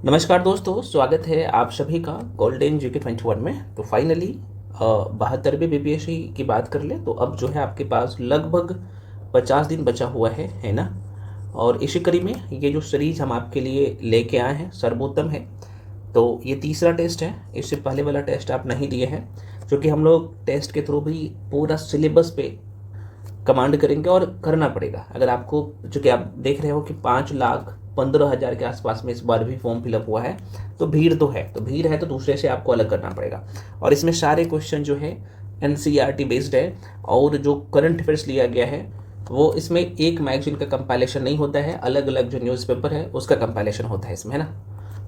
नमस्कार दोस्तों, स्वागत है आप सभी का गोल्डन जीके 21 में। तो फाइनली 72वें बीपीएससी की बात कर ले तो अब जो है आपके पास लगभग 50 दिन बचा हुआ है ना। और इसी कड़ी में ये जो सीरीज हम आपके लिए लेके आए हैं सर्वोत्तम है। तो ये तीसरा टेस्ट है, इससे पहले वाला टेस्ट आप नहीं दिए हैं, क्योंकि हम लोग टेस्ट के थ्रू भी पूरा सिलेबस पे कमांड करेंगे और करना पड़ेगा। अगर आपको, चूँकि आप देख रहे हो कि 5,15,000 के आसपास में इस बार भी फॉर्म फिलअप हुआ है, तो भीड़ तो है, तो दूसरे से आपको अलग करना पड़ेगा। और इसमें सारे क्वेश्चन जो है एनसीईआरटी बेस्ड है, और जो करंट अफेयर्स लिया गया है वो इसमें एक मैगजीन का कंपाइलेशन नहीं होता है, अलग अलग जो न्यूज़पेपर है उसका कंपाइलेशन होता है इसमें, है ना।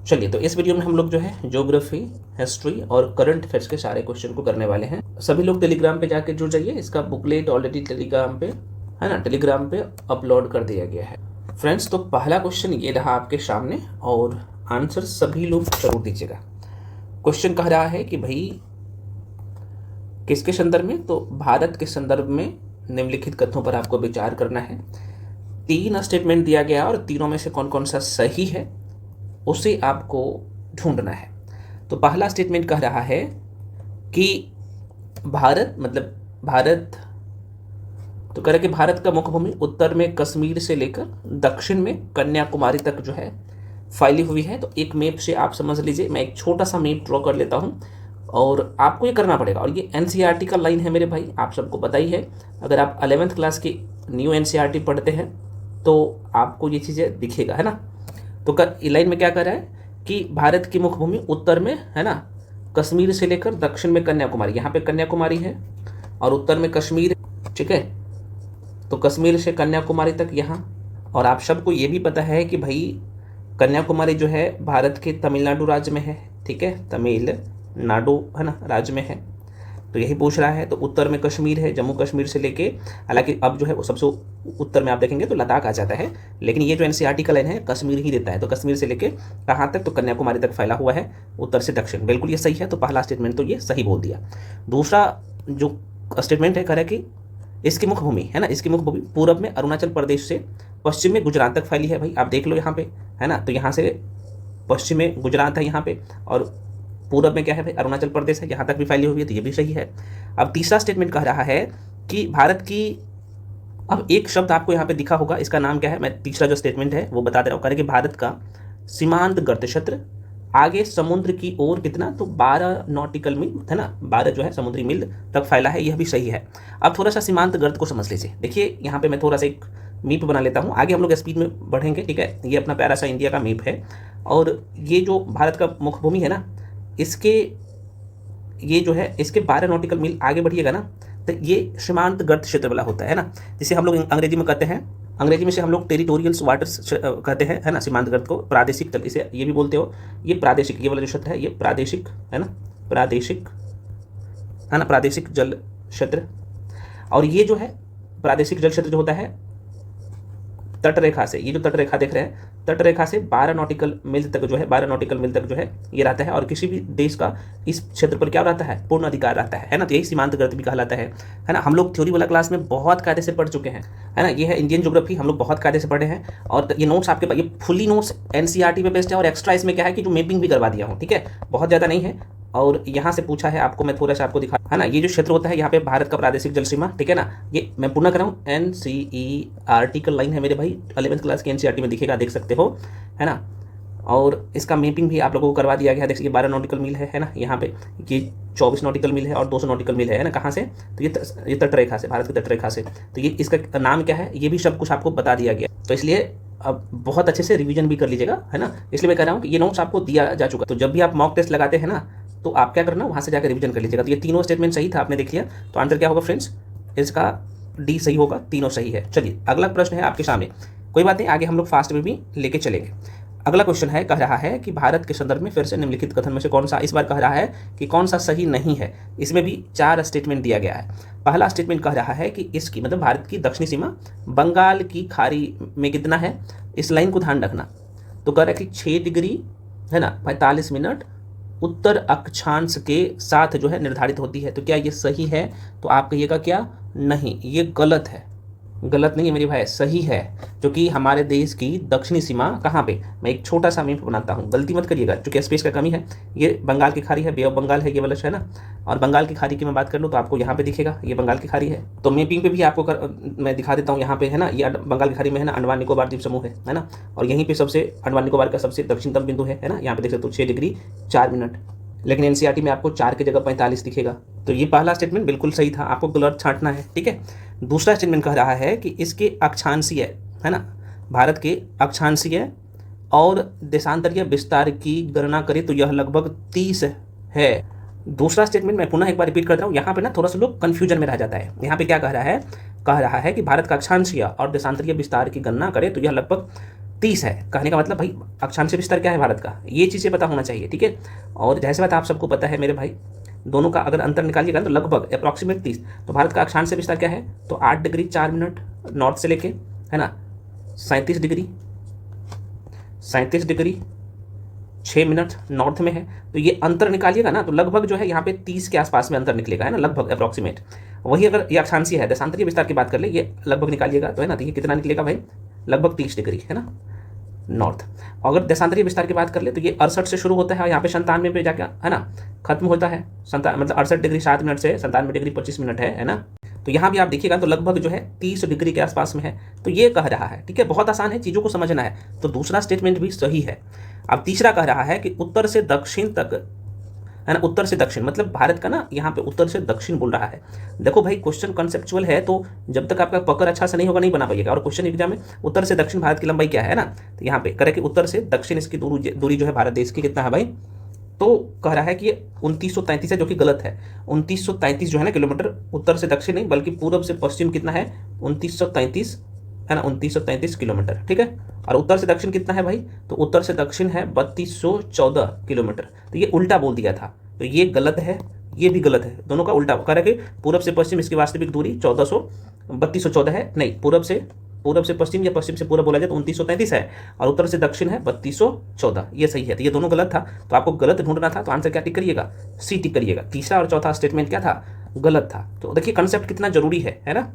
चलिए, तो इस वीडियो में हम लोग जो है ज्योग्राफी, हिस्ट्री और करंट अफेयर्स के सारे क्वेश्चन को करने वाले हैं। सभी लोग टेलीग्राम पे जाके जुड़ जाइए, इसका बुकलेट ऑलरेडी टेलीग्राम पे है ना, टेलीग्राम पे अपलोड कर दिया गया है फ्रेंड्स। तो पहला क्वेश्चन ये रहा आपके सामने, और आंसर सभी लोग जरूर दीजिएगा। क्वेश्चन कह रहा है कि भाई किसके संदर्भ में, तो भारत के संदर्भ में निम्नलिखित कथनों पर आपको विचार करना है। 3 स्टेटमेंट दिया गया और तीनों में से कौन कौन सा सही है उसे आपको ढूंढना है। तो पहला स्टेटमेंट कह रहा है कि भारत तो कह रहा है कि भारत का मुख्य भूमि उत्तर में कश्मीर से लेकर दक्षिण में कन्याकुमारी तक जो है फैली हुई है। तो एक मैप से आप समझ लीजिए, मैं एक छोटा सा मैप ड्रॉ कर लेता हूँ और आपको ये करना पड़ेगा। और ये एनसीईआरटी का लाइन है मेरे भाई, आप सबको पता ही है। अगर आप 11th क्लास की न्यू एनसीईआरटी पढ़ते हैं तो आपको ये चीज़ें दिखेगा, है ना। तो लाइन में क्या कर रहा है कि भारत की मुख्य भूमि उत्तर में है ना कश्मीर से लेकर दक्षिण में कन्याकुमारी, यहाँ पे कन्याकुमारी है और उत्तर में कश्मीर, ठीक है। तो कश्मीर से कन्याकुमारी तक यहाँ, और आप सबको ये भी पता है कि भाई कन्याकुमारी जो है भारत के तमिलनाडु राज्य में है, ठीक है, तमिलनाडु है ना राज्य में है। तो यही पूछ रहा है। तो उत्तर में कश्मीर है, जम्मू कश्मीर से लेके, हालांकि अब जो है वो सबसे उत्तर में आप देखेंगे तो लद्दाख आ जाता है, लेकिन ये जो एनसीईआरटी का लाइन है कश्मीर ही देता है। तो कश्मीर से लेके कहाँ तक, तो कन्याकुमारी तक फैला हुआ है, उत्तर से दक्षिण। बिल्कुल ये सही है, तो पहला स्टेटमेंट तो ये सही बोल दिया। दूसरा जो स्टेटमेंट है, कह रहा है कि इसकी मुख्य भूमि है ना, इसकी मुख्य भूमि पूरब में अरुणाचल प्रदेश से पश्चिम में गुजरात तक फैली है। भाई आप देख लो यहाँ पे, है ना। तो यहाँ से पश्चिम में गुजरात है यहाँ पे, और पूरब में क्या है भाई, अरुणाचल प्रदेश है, यहाँ तक भी फैली हुई है, तो ये भी सही है। अब तीसरा स्टेटमेंट कह रहा है कि भारत की, अब एक शब्द आपको यहाँ पे दिखा होगा, इसका नाम क्या है, मैं तीसरा जो स्टेटमेंट है वो बता दे रहा हूँ। कह रहे कि भारत का सीमांत गर्त क्षेत्र आगे समुद्र की ओर कितना, तो 12 नॉटिकल मील है ना, 12 जो है समुद्री मील तक फैला है, यह भी सही है। अब थोड़ा सा सीमांत गर्त को समझ लीजिए। देखिए यहाँ पे मैं थोड़ा सा एक मीप बना लेता हूँ, आगे हम लोग स्पीड में बढ़ेंगे, ठीक है। ये अपना प्यारा सा इंडिया का मीप है, और ये जो भारत का मुख्य भूमि है ना, इसके ये जो है इसके 12 नॉटिकल मील आगे बढ़िएगा ना, तो ये सीमांत गर्त क्षेत्र वाला होता है ना, जिसे हम लोग अंग्रेजी में कहते हैं, अंग्रेजी में से हम लोग टेरिटोरियल वाटर्स कहते हैं, है ना, सीमांत गर्त को। प्रादेशिक तल इसे ये भी बोलते हो, ये प्रादेशिक, ये वाला जो शब्द है ये प्रादेशिक है ना, प्रादेशिक है ना, प्रादेशिक जल क्षेत्र। और ये जो है प्रादेशिक जल क्षेत्र जो होता है तटरेखा से, ये जो तटरेखा देख रहे हैं, तटरेखा से 12 नॉटिकल मील तक जो है, 12 नॉटिकल मील तक जो है ये रहता है। और किसी भी देश का इस क्षेत्र पर क्या रहता है, पूर्ण अधिकार रहता है ना। तो यही सीमांत गर्त भी कहलाता है ना। हम लोग थ्योरी वाला क्लास में बहुत कायदे से पढ़ चुके हैं, है ना। ये है इंडियन ज्योग्राफी, हम लोग बहुत कायदे से पढ़े हैं, और ये नोट्स आपके पास, ये फुली नोट्स एनसीईआरटी पे बेस्ड है, और एक्स्ट्रा इसमें क्या है कि जो मैपिंग भी करवा दिया हूँ, ठीक है, बहुत ज़्यादा नहीं है। और यहाँ से पूछा है आपको, मैं थोड़ा सा आपको दिखा, है ना, ये जो क्षेत्र होता है यहाँ पे भारत का प्रादेशिक जल सीमा, ठीक है ना। ये मैं पुनः कर रहा हूँ, एनसीईआरटी का लाइन है मेरे भाई, 11th क्लास की एनसीईआरटी में दिखेगा, देख सकते हो, है ना। और इसका मैपिंग भी आप लोगों को करवा दिया गया है। देखिए 12 नॉटिकल मील है ना यहाँ पे, ये 24 नॉटिकल मील है और 200 नॉटिकल मील है ना। कहाँ से, तो ये तटरेखा से, भारत की तटरेखा से। तो ये इसका नाम क्या है, ये भी सब कुछ आपको बता दिया गया। तो इसलिए अब बहुत अच्छे से रिवीजन भी कर लीजिएगा, है ना। इसलिए मैं कह रहा हूँ कि ये नोट्स आपको दिया जा चुका। तो जब भी आप मॉक टेस्ट लगाते हैं ना, तो आप क्या करना, वहाँ से जाकर रिवीजन कर लीजिएगा। तो ये तीनों स्टेटमेंट सही था, आपने देख लिया। तो आंसर क्या होगा फ्रेंड्स, इसका डी सही होगा, तीनों सही है। चलिए अगला प्रश्न है आपके सामने, कोई बात नहीं, आगे हम लोग फास्ट में भी लेके चलेंगे। अगला क्वेश्चन है, कह रहा है कि भारत के संदर्भ में फिर से निम्नलिखित कथन में से कौन सा, इस बार कह रहा है कि कौन सा सही नहीं है। इसमें भी 4 स्टेटमेंट दिया गया है। पहला स्टेटमेंट कह रहा है कि इसकी मतलब भारत की दक्षिणी सीमा बंगाल की खाड़ी में कितना है, इस लाइन को ध्यान रखना। तो कह रहा है कि 6 डिग्री है ना 45 मिनट उत्तर अक्षांश के साथ जो है निर्धारित होती है। तो क्या ये सही है, तो आप कहिएगा क्या, नहीं, ये गलत है। गलत नहीं है मेरे भाई, सही है। क्योंकि हमारे देश की दक्षिणी सीमा कहाँ पे, मैं एक छोटा सा मैप बनाता हूँ, गलती मत करिएगा, क्योंकि स्पेस का कमी है। ये बंगाल की खाड़ी है, बे ऑफ बंगाल है ये वाला, है ना। और बंगाल की खाड़ी की मैं बात कर लूँ तो आपको यहाँ पे दिखेगा, ये बंगाल की खाड़ी है। तो मैपिंग पे भी आपको मैं दिखा देता हूँ, यहाँ पे है ना, ये बंगाल की खाड़ी में है ना, अंडमान निकोबार द्वीप समूह है ना। और यहीं पे सबसे अंडमान निकोबार का सबसे दक्षिणतम बिंदु है ना, यहाँ पे देख सकते हो 6 डिग्री 4 मिनट। लेकिन एनसीईआरटी में आपको 4 की जगह 45 दिखेगा। तो ये पहला स्टेटमेंट बिल्कुल सही था, आपको गलत छांटना है, ठीक है। दूसरा स्टेटमेंट कह रहा है कि इसके अक्षांशीय, है ना, भारत के अक्षांशीय और देशांतरीय विस्तार की गणना करें तो यह लगभग 30 है। दूसरा स्टेटमेंट मैं पुनः एक बार रिपीट कर रहा हूँ, यहाँ पे ना थोड़ा सा लोग कंफ्यूजन में रह जाता है। यहाँ पे क्या कह रहा है, कह रहा है कि भारत का अक्षांशीय और देशांतरीय विस्तार की गणना करें तो यह लगभग 30 है। कहने का मतलब भाई अक्षांशीय विस्तार क्या है भारत का, ये चीज़ें पता होना चाहिए, ठीक है। और जैसे बात आप सबको पता है मेरे भाई, दोनों का अगर अंतर निकालिएगा तो लगभग अप्रॉक्सीमेट 30। तो भारत का अक्षांशीय विस्तार क्या है, तो 8 डिग्री 4 मिनट नॉर्थ से लेके, है ना, 37 डिग्री 6 मिनट नॉर्थ में है। तो ये अंतर निकालिएगा ना तो लगभग जो है यहाँ पे 30 के आसपास में अंतर निकलेगा, है ना, लगभग अप्रॉक्सीमेट। वही अगर ये अक्षांशीय है, देशांतरीय विस्तार की बात कर ले, ये लगभग निकालिएगा तो है ना, तो ये कितना निकलेगा भाई, लगभग 30 डिग्री, है ना, नॉर्थ। अगर देशांतरीय विस्तार की बात कर ले तो ये 68 से शुरू होता है और यहाँ पे 97 पे जाके, है ना, खत्म होता है। मतलब 68 डिग्री 7 मिनट से 97 डिग्री 25 मिनट है ना। तो यहाँ भी आप देखिएगा तो लगभग जो है 30 डिग्री के आसपास में है। तो ये कह रहा है, ठीक है, बहुत आसान है, चीज़ों को समझना है। तो दूसरा स्टेटमेंट भी सही है। अब तीसरा कह रहा है कि उत्तर से दक्षिण तक, है ना, उत्तर से दक्षिण मतलब भारत का ना, यहाँ पे उत्तर से दक्षिण बोल रहा है। देखो भाई क्वेश्चन कॉन्सेप्चुअल है, तो जब तक आपका पकड़ अच्छा से नहीं होगा नहीं बना पाइएगा। और क्वेश्चन एग्जाम में उत्तर से दक्षिण भारत की लंबाई क्या है ना, तो यहाँ पे करे कि उत्तर से दक्षिण इसकी दूरी जो है भारत देश की कितना है भाई, तो कह रहा है कि ये 2933 है, जो कि गलत है। 2933 जो है ना किलोमीटर, उत्तर से दक्षिण नहीं बल्कि पूर्व से पश्चिम कितना है, 2933, है ना, 2933 किलोमीटर, ठीक है। और उत्तर से दक्षिण कितना है भाई, तो उत्तर से दक्षिण है 3214 किलोमीटर। तो ये उल्टा बोल दिया था, तो ये गलत है, ये भी गलत है, दोनों का उल्टा कह रहा है कि पूरब से पश्चिम इसकी वास्तविक दूरी 3214 है, नहीं, पूरब से पश्चिम या पश्चिम से पूरब बोला जाए तो 2933 है, और उत्तर से दक्षिण है 3214, ये सही है। तो ये दोनों गलत था, तो आपको गलत ढूंढना था, तो आंसर क्या टिक करिएगा, सी टिक करिएगा। तीसरा और चौथा स्टेटमेंट क्या था, गलत था। तो देखिए कंसेप्ट कितना जरूरी है ना,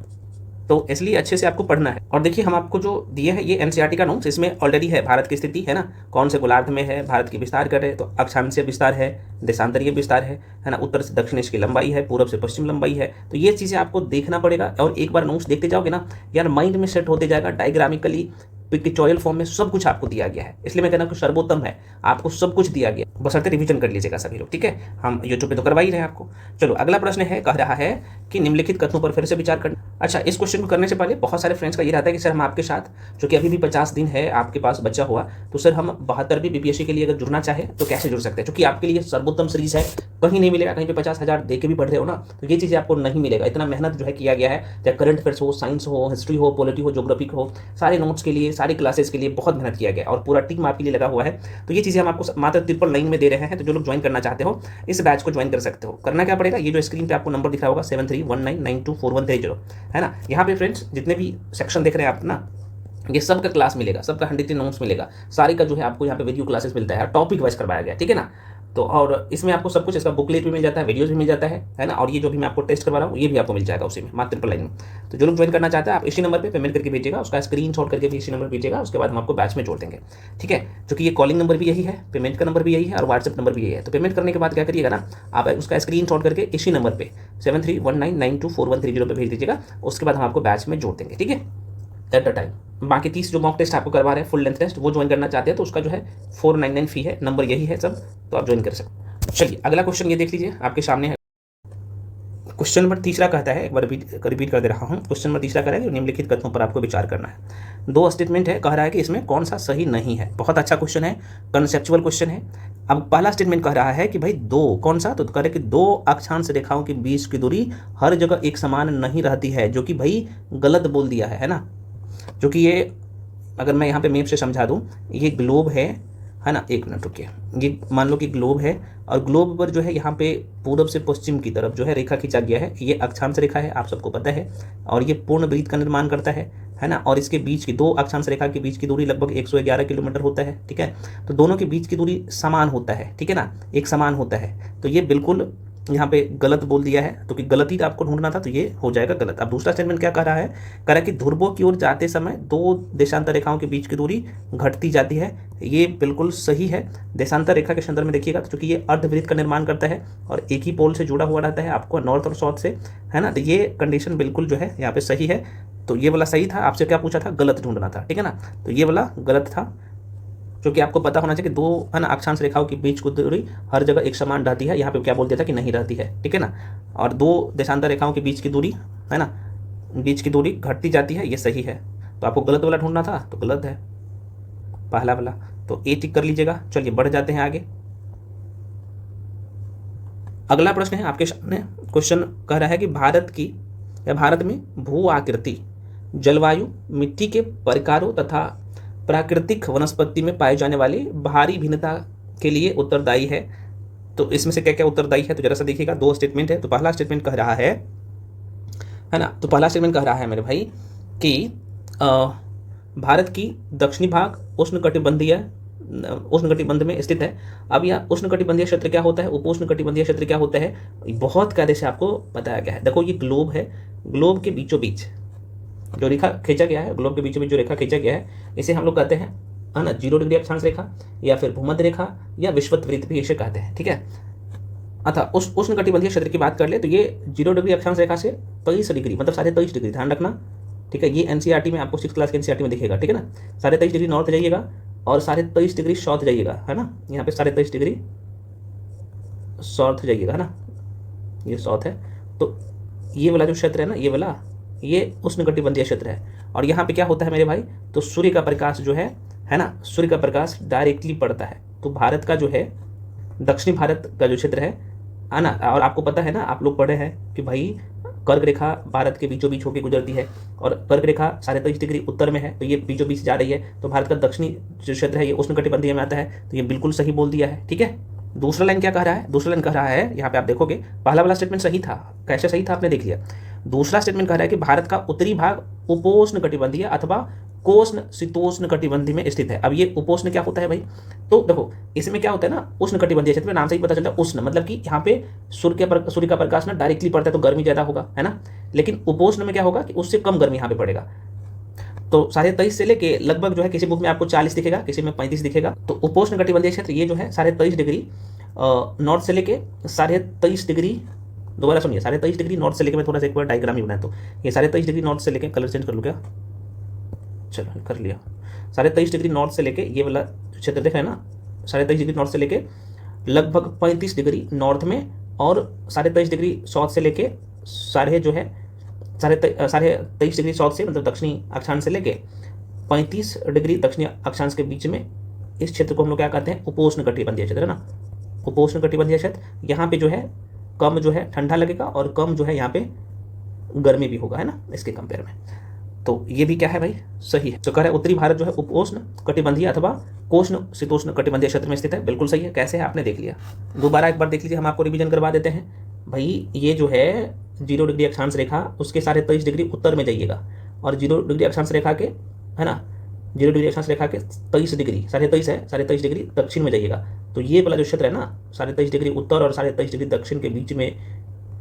तो इसलिए अच्छे से आपको पढ़ना है। और देखिए हम आपको जो दिए है ये एनसीईआरटी का नोट्स, इसमें ऑलरेडी है भारत की स्थिति, है ना, कौन से गोलार्ध में है, भारत की विस्तार कर रहे, तो अक्षांशीय विस्तार है, देशांतरीय विस्तार है ना, उत्तर से दक्षिण इसकी लंबाई है, पूर्व से पश्चिम लंबाई है। तो ये चीज़ें आपको देखना पड़ेगा, और एक बार नोट्स देखते जाओगे ना यार, माइंड में सेट होते जाएगा, डायग्रामिकली पिक्चोरियल फॉर्म में सब कुछ आपको दिया गया है। इसलिए मैं कहना कि सर्वोत्तम है, आपको सब कुछ दिया गया, बशर्ते रिवीजन कर लीजिएगा सभी लोग, ठीक है। हम यूट्यूब पे तो करवा ही रहे हैं आपको। चलो अगला प्रश्न है, कह रहा है कि निम्नलिखित कथनों पर फिर से विचार करना। अच्छा, इस क्वेश्चन को करने से पहले बहुत सारे फ्रेंड्स का ये रहता है कि सर हम आपके साथ, चूंकि अभी भी 50 दिन है आपके पास बचा हुआ, तो सर हम 72वीं बीपीएससी के लिए अगर जुड़ना चाहे तो कैसे जुड़ सकते हैं, क्योंकि आपके लिए सर्वोत्तम सीरीज है, कहीं नहीं मिलेगा। कहीं पे 50,000 दे के भी पढ़ रहे हो ना, तो ये चीज़ें आपको नहीं मिलेगा। इतना मेहनत जो है किया गया है, चाहे करंट अफेयर्स हो, साइंस हो, हिस्ट्री हो, पॉलिटी हो, ज्योग्राफी हो, सारे नोट्स के लिए, सारी क्लासेस के लिए बहुत मेहनत किया गया, और पूरा टीम आपके लिए लगा हुआ है। तो ये चीज़ें हम आपको मात्र 399 में दे रहे हैं। तो जो लोग ज्वाइन करना चाहते हो इस बैच को ज्वाइन कर सकते हो। करना क्या पड़ेगा, ये जो स्क्रीन पे आपको नंबर दिख रहा होगा 7319924130, है ना। यहाँ पे फ्रेंड्स जितने भी सेक्शन देख रहे हैं आप ना, ये सबका क्लास मिलेगा, सबका 100 नोट्स मिलेगा, सारी का जो है आपको यहाँ पे वीडियो क्लासेस मिलता है, टॉपिक वाइज करवाया गया, ठीक है ना। तो और इसमें आपको सब कुछ, इसका बुकलेट भी मिल जाता है, वीडियोस भी मिल जाता है ना। और ये जो भी मैं आपको टेस्ट करवा रहा हूँ ये भी आपको मिल जाएगा उसी में, मात्र ट्रिपल लाइन में। तो जो लोग ज्वाइन करना चाहते हैं आप इसी नंबर पे पेमेंट करके भेजिएगा, उसका स्क्रीनशॉट करके भी इसी नंबर भेजिएगा, उसके बाद हम आपको बैच में जोड़ देंगे, ठीक है। क्योंकि ये कॉलिंग नंबर भी यही है, पेमेंट का नंबर भी यही है, और व्हाट्सएप नंबर भी यही है। तो पेमेंट करने के बाद क्या करिएगा ना, आप उसका स्क्रीनशॉट करके इसी नंबर पर 7319924130 पर भेज दीजिएगा, उसके बाद हम आपको बैच में जोड़ देंगे, ठीक है, एट द टाइम। बाकी 30 जो मॉक टेस्ट आपको करवा रहे हैं फुल लेंथ टेस्ट, वो ज्वाइन करना चाहते हैं तो उसका जो है 499 फी है, नंबर यही है सब, तो आप ज्वाइन कर सकते हैं। चलिए अगला क्वेश्चन ये देख लीजिए, आपके सामने है। क्वेश्चन नंबर तीसरा कहता है, एक बार रिपीट कर दे रहा हूँ। क्वेश्चन नंबर तीसरा कह रहा है कि निम्नलिखित कथनों पर आपको विचार करना है। 2 स्टेटमेंट है, कह रहा है कि इसमें कौन सा सही नहीं है। बहुत अच्छा क्वेश्चन है, कंसेप्चुअल क्वेश्चन है। अब पहला स्टेटमेंट कह रहा है कि भाई दो, कौन सा, तो कह रहा है कि 2 अक्षांश रेखाओं के बीच की दूरी हर जगह एक समान नहीं रहती है, जो कि भाई गलत बोल दिया है ना। जो कि ये अगर मैं यहाँ पे मैप से समझा दूँ, ये ग्लोब है ना, एक मिनट रुकिए, ये मान लो कि ग्लोब है, और ग्लोब पर जो है यहाँ पे पूरब से पश्चिम की तरफ जो है रेखा खींचा गया है, ये अक्षांश रेखा है, आप सबको पता है, और ये पूर्ण वृत्त का निर्माण करता है ना। और इसके बीच की 2 अक्षांश रेखा के बीच की दूरी लगभग 111 किलोमीटर होता है, ठीक है। तो दोनों के बीच की दूरी समान होता है, ठीक है ना, एक समान होता है। तो ये बिल्कुल यहाँ पे गलत बोल दिया है, तो कि गलत ही आपको ढूंढना था, तो ये हो जाएगा गलत। अब दूसरा स्टेटमेंट क्या कह रहा है, कह रहा है कि ध्रुवों की ओर जाते समय दो देशांतर रेखाओं के बीच की दूरी घटती जाती है। ये बिल्कुल सही है। देशांतर रेखा के संदर्भ में देखिएगा तो चूंकि ये अर्धवृत्त का निर्माण करता है और एक ही पोल से जुड़ा हुआ रहता है आपको नॉर्थ और साउथ से, है ना, तो ये कंडीशन बिल्कुल जो है यहाँ पे सही है। तो ये वाला सही था। आपसे क्या पूछा था, गलत ढूंढना था, ठीक है ना, तो ये वाला गलत था। क्योंकि आपको पता होना चाहिए कि दो, है ना, अक्षांश रेखाओं के बीच की दूरी हर जगह एक समान रहती है। यहाँ पे क्या बोल दिया था कि नहीं रहती है, ठीक है ना। और दो देशांतर रेखाओं के बीच की दूरी, है ना, बीच की दूरी घटती जाती है, ये सही है। तो आपको गलत वाला ढूंढना था, तो गलत है पहला वाला, तो ए टिक कर लीजिएगा। चलिए बढ़ जाते हैं आगे। अगला प्रश्न है आपके सामने, क्वेश्चन कह रहा है कि भारत की या भारत में भू आकृति, जलवायु, मिट्टी के प्रकारों तथा प्राकृतिक वनस्पति में पाए जाने वाली भारी भिन्नता के लिए उत्तरदायी है। तो इसमें से क्या क्या उत्तरदायी है, तो जरा सा देखिएगा। दो स्टेटमेंट है। तो पहला स्टेटमेंट कह रहा है ना, तो पहला स्टेटमेंट कह रहा है मेरे भाई कि भारत की दक्षिणी भाग उष्णकटिबंध में स्थित है। अब यह उष्णकटिबंधीय क्षेत्र क्या होता है, उपोष्णकटिबंधीय क्षेत्र क्या होता है, बहुत कायदे से आपको बताया गया है। देखो ये ग्लोब है, ग्लोब के बीचों बीच जो रेखा खींचा गया है, ग्लोब के बीचों बीच जो रेखा खींचा गया है, इसे हम लोग कहते हैं, है ना, 0 डिग्री अक्षांश रेखा या फिर भूमध्य रेखा या विषुवत वृत्त भी इसे कहते हैं, ठीक है। अतः उस उष्णकटिबंधीय क्षेत्र की बात कर ले तो ये 0 डिग्री अक्षांश रेखा से 23 डिग्री, मतलब 23.5 डिग्री, ध्यान रखना, ठीक है। ये एनसीईआरटी में आपको 6 क्लास के एनसीईआरटी में दिखेगा, ठीक है ना। 23.5 डिग्री नॉर्थ जाइएगा और 23.5 डिग्री साउथ जाइएगा, है ना। यहाँ पे 23.5 डिग्री साउथ जाइएगा, है ना, ये साउथ है। तो ये वाला जो क्षेत्र है ना, ये वाला, ये उष्णकटिबंधीय क्षेत्र है। और यहाँ पे क्या होता है मेरे भाई, तो सूर्य का प्रकाश जो है ना, सूर्य का प्रकाश डायरेक्टली पड़ता है। तो भारत का जो है, दक्षिणी भारत का जो क्षेत्र है ना, और आपको पता है ना, आप लोग पढ़े हैं कि भाई कर्क रेखा भारत के बीचों बीच होकर गुजरती है और कर्क रेखा 23.5 डिग्री उत्तर में है, तो ये बीचों बीच जा रही है। तो भारत का दक्षिणी जो क्षेत्र है ये उष्णकटिबंधीय में आता है, तो ये बिल्कुल सही बोल दिया है, ठीक है। दूसरा लाइन क्या कह रहा है, दूसरा लाइन कह रहा है, यहाँ पे आप देखोगे पहला वाला स्टेटमेंट सही था। कैसे सही था आपने देख लिया। दूसरा स्टेटमेंट कह रहा है कि भारत का उत्तरी भाग उपोष्णकटिबंधीय अथवा कोष्ण शीतोष्ण कटिबंधी में स्थित है। अब ये उपोष्ण क्या होता है भाई, तो देखो इसमें क्या होता है ना, उष्ण कटिबंधीय क्षेत्र में नाम से ही पता चलता है उष्ण, मतलब कि यहाँ पे सूर्य का प्रकाश ना डायरेक्टली पड़ता है तो गर्मी ज्यादा होगा, है ना। लेकिन उपोष्ण में क्या होगा कि उससे कम गर्मी यहाँ पे पड़ेगा। तो 23.5 से लेके लगभग जो है, किसी बुक में आपको 40 दिखेगा, किसी में 35 दिखेगा। तो उपोष्ण कटिबंधीय क्षेत्र ये जो है 23.5 डिग्री नॉर्थ से लेके 23.5 डिग्री, दोबारा सुनिए, 23.5 डिग्री नॉर्थ से लेके, मैं थोड़ा सा एक बार डायग्राम ही बनाया, तो ये 23.5 डिग्री नॉर्थ से लेके, कलर चेंज कर लूँ क्या, चलो कर लिया। 23.5 डिग्री नॉर्थ से लेके ये वाला क्षेत्र देख रहे हैं ना, 23.5 डिग्री नॉर्थ से लेके लगभग 35 डिग्री नॉर्थ में, और 23.5 डिग्री साउथ से लेके साढ़े जो है 23 डिग्री साउथ से, मतलब दक्षिणी अक्षांश से लेके 35 डिग्री दक्षिणी अक्षांश के बीच में, इस क्षेत्र को हम लोग क्या कहते हैं, उपोष्ण कटिबंधीय क्षेत्र, है ना। उपोष्ण कटिबंधीय क्षेत्र, यहाँ पे जो है कम जो है ठंडा लगेगा और कम जो है यहाँ पे गर्मी भी होगा, है ना, इसके कंपेयर में। तो ये भी क्या है भाई, सही है। तो कह रहे हैं उत्तरी भारत जो है उपोष्ण कटिबंधीय अथवा कोष्ण शीतोष्ण कटिबंधीय क्षेत्र में स्थित है, बिल्कुल सही है। कैसे है आपने देख लिया, दोबारा एक बार देख लीजिए, हम आपको रिवीजन करवा देते हैं भाई। ये जो है 0 डिग्री अक्षांश रेखा, उसके 23.5 डिग्री उत्तर में जाइएगा और 0 डिग्री अक्षांश रेखा के, है ना, 0 डिग्री अक्षांश रेखा के 23 डिग्री, 23.5 है, 23.5 डिग्री दक्षिण में जाइएगा। तो ये वाला जो क्षेत्र है ना, 23.5 डिग्री उत्तर और 23.5 डिग्री दक्षिण के बीच में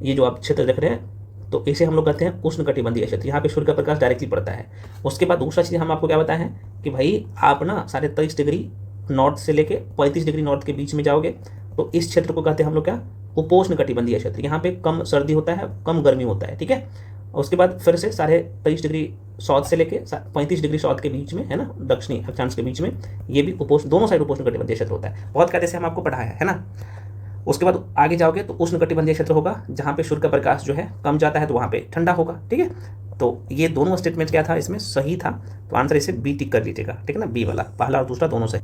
ये जो आप क्षेत्र देख रहे हैं, तो इसे हम लोग कहते हैं उष्ण कटिबंधीय क्षेत्र। यहाँ पे सूर्य का प्रकाश डायरेक्टली पड़ता है। उसके बाद दूसरा चीज़ हम आपको क्या बताएं हैं कि भाई आप ना 23.5 डिग्री नॉर्थ से लेके 35 डिग्री नॉर्थ के बीच में जाओगे, तो इस क्षेत्र को कहते हैं हम लोग क्या, उपोष्ण कटिबंधीय क्षेत्र। यहाँ पे कम सर्दी होता है, कम गर्मी होता है, ठीक है। उसके बाद फिर से 23.5 डिग्री साउथ से लेके 35 डिग्री साउथ के बीच में, है ना, दक्षिणी अक्षांश के बीच में, ये भी उपोष्ण, दोनों साइड उपोष्ण कटिबंधीय क्षेत्र होता है। बहुत कायदे से हम आपको पढ़ाया है ना। उसके बाद आगे जाओगे तो उष्ण कटिबंधीय क्षेत्र होगा, जहाँ पे सूर्य का प्रकाश जो है कम जाता है, तो वहाँ पे ठंडा होगा, ठीक है। तो ये दोनों स्टेटमेंट क्या था, इसमें सही था। तो आंसर इसे बी टिक कर लीजिएगा, ठीक है ना, बी वाला, पहला और दूसरा दोनों सही।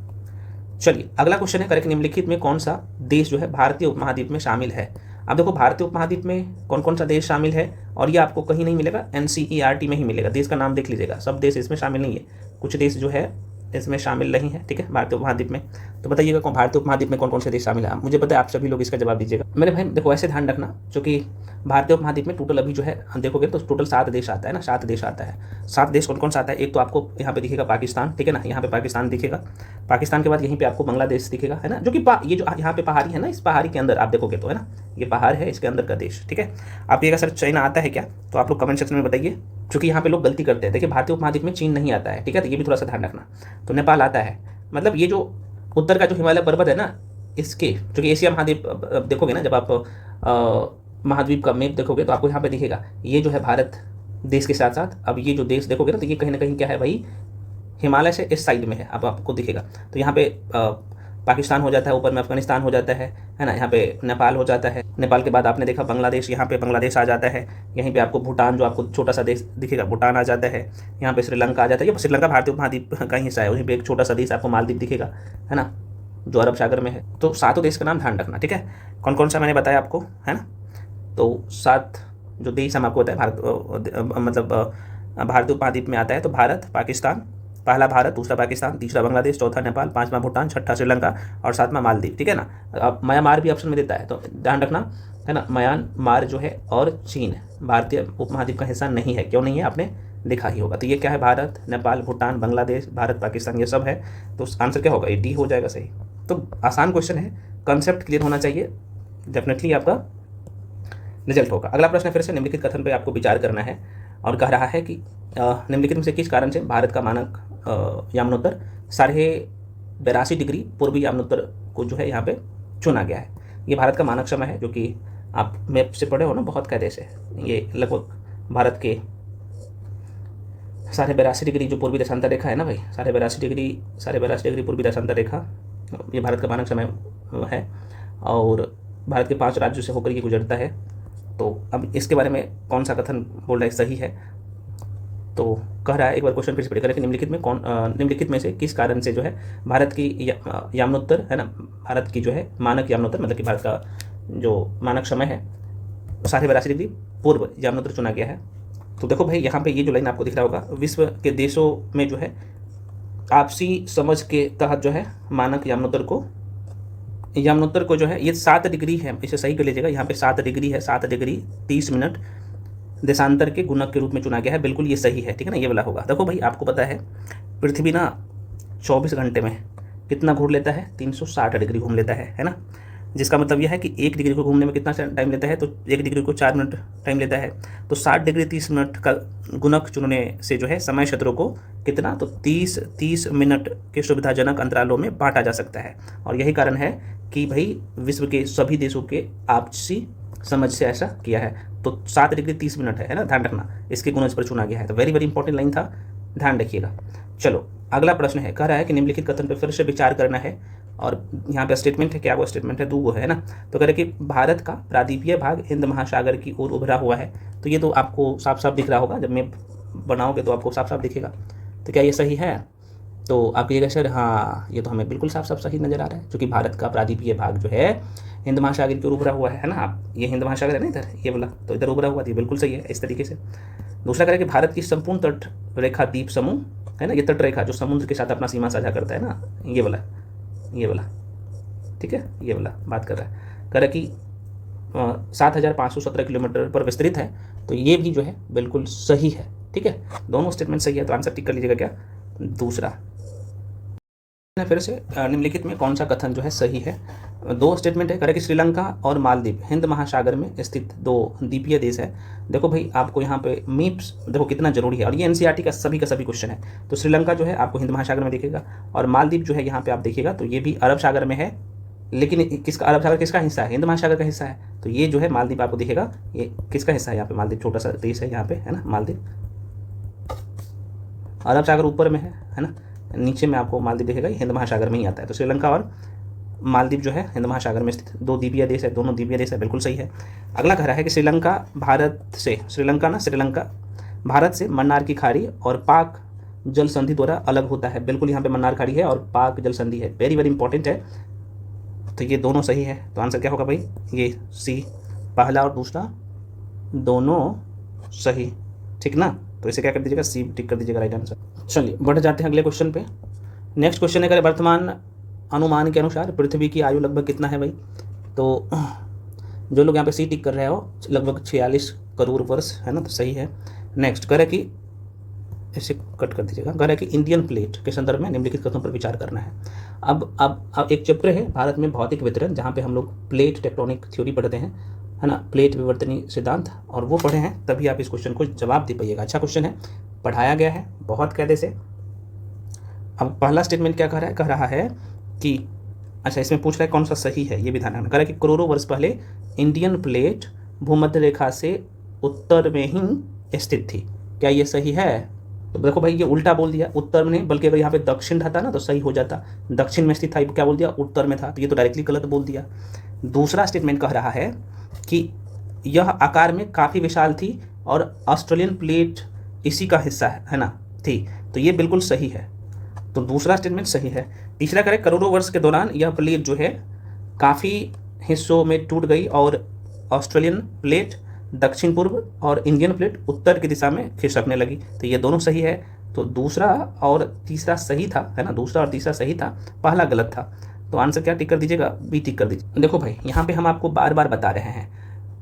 चलिए अगला क्वेश्चन है, करेक्ट निम्नलिखित में कौन सा देश जो है भारतीय उपमहाद्वीप में शामिल है। अब देखो भारतीय उपमहाद्वीप में कौन कौन सा देश शामिल है, और ये आपको कहीं नहीं मिलेगा, एनसीईआरटी में ही मिलेगा। देश का नाम देख लीजिएगा, सब देश इसमें शामिल नहीं है, कुछ देश जो है इसमें शामिल नहीं है, ठीक है, भारतीय उपमहाद्वीप में। तो बताइएगा कौन भारतीय उपमहाद्वीप में कौन कौन से देश शामिल है? मुझे पता है आप सभी लोग इसका जवाब दीजिएगा। मेरे भाई देखो ऐसे ध्यान रखना, क्योंकि भारतीय उपमहाद्वीप में टोटल अभी जो है देखोगे तो टोटल 7 देश आता है ना, 7 देश आता है। 7 देश कौन कौन सा आता है? एक तो आपको यहाँ पे दिखेगा पाकिस्तान, ठीक है ना, यहाँ पे पाकिस्तान दिखेगा। पाकिस्तान के बाद यहीं पे आपको बांग्लादेश दिखेगा, है ना, जो कि ये जो यहाँ पे पहाड़ी है ना, इस पहाड़ी के अंदर आप देखोगे तो, है ना, ये पहाड़ है, इसके अंदर का देश, ठीक है। आप ये सर चाइना आता है क्या? तो आप लोग कमेंट सेक्शन में बताइए, क्योंकि यहाँ पे लोग गलती करते हैं। देखिए भारतीय उपमहाद्वीप में चीन नहीं आता है, ठीक है, तो ये भी थोड़ा सा ध्यान रखना। तो नेपाल आता है, मतलब ये जो उत्तर का जो हिमालय पर्वत है ना, इसके जो कि एशिया महाद्वीप देखोगे ना, जब आप महाद्वीप का मैप देखोगे तो आपको यहाँ पे दिखेगा, ये जो है भारत देश के साथ साथ अब ये जो देश देखोगे ना, तो ये कहीं ना कहीं क्या है भाई, हिमालय से इस साइड में है, अब आपको दिखेगा। तो यहाँ पे पाकिस्तान हो जाता है, ऊपर में अफगानिस्तान हो जाता है ना, यहाँ पे नेपाल हो जाता है। नेपाल के बाद आपने देखा बांग्लादेश, यहाँ पे बांग्लादेश आ जाता है। यहीं पे आपको भूटान, जो आपको छोटा सा देश दिखेगा, भूटान आ जाता है। यहाँ पे श्रीलंका आ जाता है, ये श्रीलंका भारतीय उपमहाद्वीप का ही हिस्सा है। वहीं पे एक छोटा सा देश आपको मालदीव दिखेगा, है ना, जो अरब सागर में है। तो 7 देश का नाम ध्यान रखना, ठीक है। कौन कौन सा मैंने बताया आपको, है ना। तो 7 जो देश हम आपको बताए भारत मतलब भारतीय उपमहाद्वीप में आता है, तो भारत, पाकिस्तान, पहला भारत, दूसरा पाकिस्तान, तीसरा बांग्लादेश, चौथा नेपाल, पांचवा भूटान, छठा श्रीलंका और सातवां मालदीव, ठीक है ना। अब म्यांमार भी ऑप्शन में देता है, तो ध्यान रखना, है ना। म्यांमार जो है और चीन भारतीय उपमहाद्वीप का हिस्सा नहीं है। क्यों नहीं है आपने देखा ही होगा। तो ये क्या है, भारत, नेपाल, भूटान, बांग्लादेश, भारत, पाकिस्तान, ये सब है। तो आंसर क्या होगा, ये डी हो जाएगा सही। तो आसान क्वेश्चन है, कंसेप्ट क्लियर होना चाहिए, डेफिनेटली आपका रिजल्ट होगा। अगला प्रश्न फिर से निम्नलिखित कथन पर आपको विचार करना है और कह रहा है कि निम्नलिखित में से किस कारण से भारत का मानक यामनोत्तर 82.5 डिग्री पूर्वी यामनोत्तर को जो है यहाँ पे चुना गया है। ये भारत का मानक समय है, जो कि आप मैप से पढ़े हो ना बहुत कायदे से। ये लगभग भारत के 82.5 डिग्री जो पूर्वी देशांतर रेखा है ना भाई, 82.5 डिग्री पूर्वी देशांतर रेखा, ये भारत का मानक समय है और भारत के 5 राज्यों से होकर ये गुजरता है। तो अब इसके बारे में कौन सा कथन बोल रहा है सही है, तो कह रहा है, एक बार क्वेश्चन फिर से पढ़ करें, निम्नलिखित में से किस कारण से जो है भारत की यामनोत्तर, है ना, भारत की जो है मानक यामनोत्तर, मतलब कि भारत का जो मानक समय है 82.5 डिग्री पूर्व यामनोत्तर चुना गया है। तो देखो भाई यहाँ पे ये जो लाइन आपको दिख रहा होगा, विश्व के देशों में जो है आपसी समझ के तहत जो है मानक यामनोत्तर को जो है ये 7 डिग्री है, इसे सही कर लीजिएगा। यहाँ पे 7 डिग्री है, 7 डिग्री 30 मिनट देशांतर के गुणक के रूप में चुना गया है। बिल्कुल ये सही है, ठीक है ना, ये वाला होगा। देखो भाई आपको पता है पृथ्वी ना 24 घंटे में कितना घूम लेता है, 360 डिग्री घूम लेता है ना। जिसका मतलब यह है कि 1 डिग्री को घूमने में कितना टाइम लेता है, तो 1 डिग्री को 4 मिनट टाइम लेता है। तो 60 डिग्री 30 मिनट का गुणक चुनने से जो है समय क्षेत्रों को कितना, तो 30 मिनट के सुविधाजनक अंतरालों में बांटा जा सकता है। और यही कारण है कि भाई विश्व के सभी देशों के आपसी समझ से ऐसा किया है। तो 7 डिग्री 30 मिनट है ना, ध्यान रखना, इसके गुणज पर चुना गया है। तो वेरी वेरी इंपॉर्टेंट लाइन था, ध्यान रखिएगा। चलो अगला प्रश्न है, कह रहा है कि निम्नलिखित कथन पर फिर से विचार करना है। और यहाँ पे स्टेटमेंट है, क्या वो स्टेटमेंट है, 2 है ना। तो कह रहे कि भारत का प्रायद्वीपीय भाग हिंद महासागर की ओर उभरा हुआ है। तो ये तो आपको साफ साफ दिख रहा होगा, जब मैं बनाओगे तो आपको साफ साफ दिखेगा। तो क्या ये सही है? तो आप कहिएगा सर हाँ, ये तो हमें बिल्कुल साफ साफ सही नज़र आ रहा है, क्योंकि भारत का प्रायद्वीपीय भाग जो है हिंद महासागर की ओर उभरा हुआ है ना। आप ये हिंद महासागर है ना इधर, ये वाला, तो इधर उभरा हुआ, तो ये बिल्कुल सही है इस तरीके से। दूसरा कह रहा है कि भारत की संपूर्ण तट रेखा द्वीप समूह, है ना, ये तट रेखा जो समुद्र के साथ अपना सीमा साझा करता है ना, ये वाला, ठीक है, ये वाला बात कर रहा है। कह रहा है कि 7,517 किलोमीटर पर विस्तृत है। तो ये भी जो है बिल्कुल सही है, ठीक है, दोनों स्टेटमेंट सही है। तो आंसर टिक कर लीजिएगा, क्या, दूसरा। फिर से निम्नलिखित में कौन सा कथन जो है सही है। 2 स्टेटमेंट है, कह रहा है कि श्रीलंका और मालदीव हिंद महासागर में स्थित 2 द्वीपीय देश है। देखो भाई आपको यहाँ पे मैप्स देखो कितना जरूरी है, और ये एनसीईआरटी का सभी क्वेश्चन है। तो श्रीलंका जो है आपको हिंद महासागर में दिखेगा, और मालदीव जो है यहाँ पे आप देखिएगा तो ये भी अरब सागर में है। लेकिन किसका, अरब सागर किसका हिस्सा है, हिंद महासागर का हिस्सा है। तो ये जो है मालदीव आपको दिखेगा, ये किसका हिस्सा है, यहाँ पे मालदीव छोटा सा देश है यहाँ पे, है ना। मालदीव अरब सागर ऊपर में है ना, नीचे में आपको मालदीव दिखेगा, ये हिंद महासागर में ही आता है। तो श्रीलंका और मालदीव जो है हिंद महासागर में स्थित 2 द्वीपीय देश है, दोनों द्वीपीय देश है, बिल्कुल सही है। अगला कह रहा है कि श्रीलंका भारत से मन्नार की खाड़ी और पाक जल संधि द्वारा अलग होता है। बिल्कुल यहाँ पे मन्नार खाड़ी है और पाक जल संधि है, वेरी वेरी इंपॉर्टेंट है। तो ये दोनों सही है। तो आंसर क्या होगा भाई, ये सी, पहला और दूसरा दोनों सही, ठीक ना। तो इसे क्या कर दीजिएगा, सी टिक कर दीजिएगा राइट आंसर। चलिए बढ़ जाते हैं अगले क्वेश्चन पे। नेक्स्ट क्वेश्चन है, वर्तमान अनुमान के अनुसार पृथ्वी की आयु लगभग कितना है भाई? तो जो लोग यहाँ पे सी टिक कर रहे हो लगभग 46 करोड़ वर्ष है ना, तो सही है। नेक्स्ट कह रहा है कि इसे कट कर दीजिएगा। कह रहा है कि इंडियन प्लेट के संदर्भ में निम्नलिखित कथनों पर विचार करना है। अब एक चैप्टर है भारत में भौतिक वितरण, जहाँ पे हम लोग प्लेट टेक्टोनिक थ्योरी पढ़ते हैं, है ना, प्लेट विवर्तनीय सिद्धांत, और वो पढ़े हैं, तभी आप इस क्वेश्चन को जवाब दे पाइएगा। अच्छा क्वेश्चन है, पढ़ाया गया है बहुत कायदे से। अब पहला स्टेटमेंट क्या कह रहा है कि अच्छा, इसमें पूछ रहा है कौन सा सही है, ये भी ध्यान रखना। कह रहा है कि करोड़ों वर्ष पहले इंडियन प्लेट भूमध्य रेखा से उत्तर में ही स्थित थी, क्या ये सही है? तो देखो भाई, ये उल्टा बोल दिया, उत्तर में नहीं, बल्कि अगर यहाँ पे दक्षिण था ना तो सही हो जाता। दक्षिण में स्थित था, क्या बोल दिया, उत्तर में था, तो ये तो डायरेक्टली गलत बोल दिया। दूसरा स्टेटमेंट कह रहा है कि यह आकार में काफ़ी विशाल थी और ऑस्ट्रेलियन प्लेट इसी का हिस्सा है ना, थी, तो ये बिल्कुल सही है, तो दूसरा स्टेटमेंट सही है। तीसरा करें, करोड़ों वर्ष के दौरान यह प्लेट जो है काफ़ी हिस्सों में टूट गई और ऑस्ट्रेलियन प्लेट दक्षिण पूर्व और इंडियन प्लेट उत्तर की दिशा में खिसकने लगी, तो ये दोनों सही है। तो दूसरा और तीसरा सही था, है ना, दूसरा और तीसरा सही था, पहला गलत था। तो आंसर क्या टिक कर दीजिएगा? बी टिक कर दीजिए। देखो भाई, यहाँ पे हम आपको बार बार बता रहे हैं,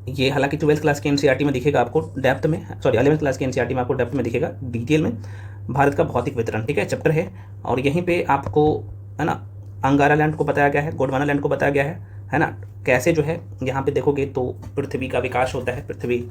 ये हालांकि 12th क्लास के एनसीईआरटी में दिखेगा आपको डेप्थ में, सॉरी 11th क्लास के एनसीईआरटी में आपको डेप्थ में दिखेगा, डिटेल में, भारत का भौतिक वितरण, ठीक है, चैप्टर है। और यहीं पे आपको, है ना, अंगारा लैंड को बताया गया है, गोंडवाना लैंड को बताया गया है ना, कैसे जो है यहाँ पे देखोगे तो पृथ्वी का विकास होता है, पृथ्वी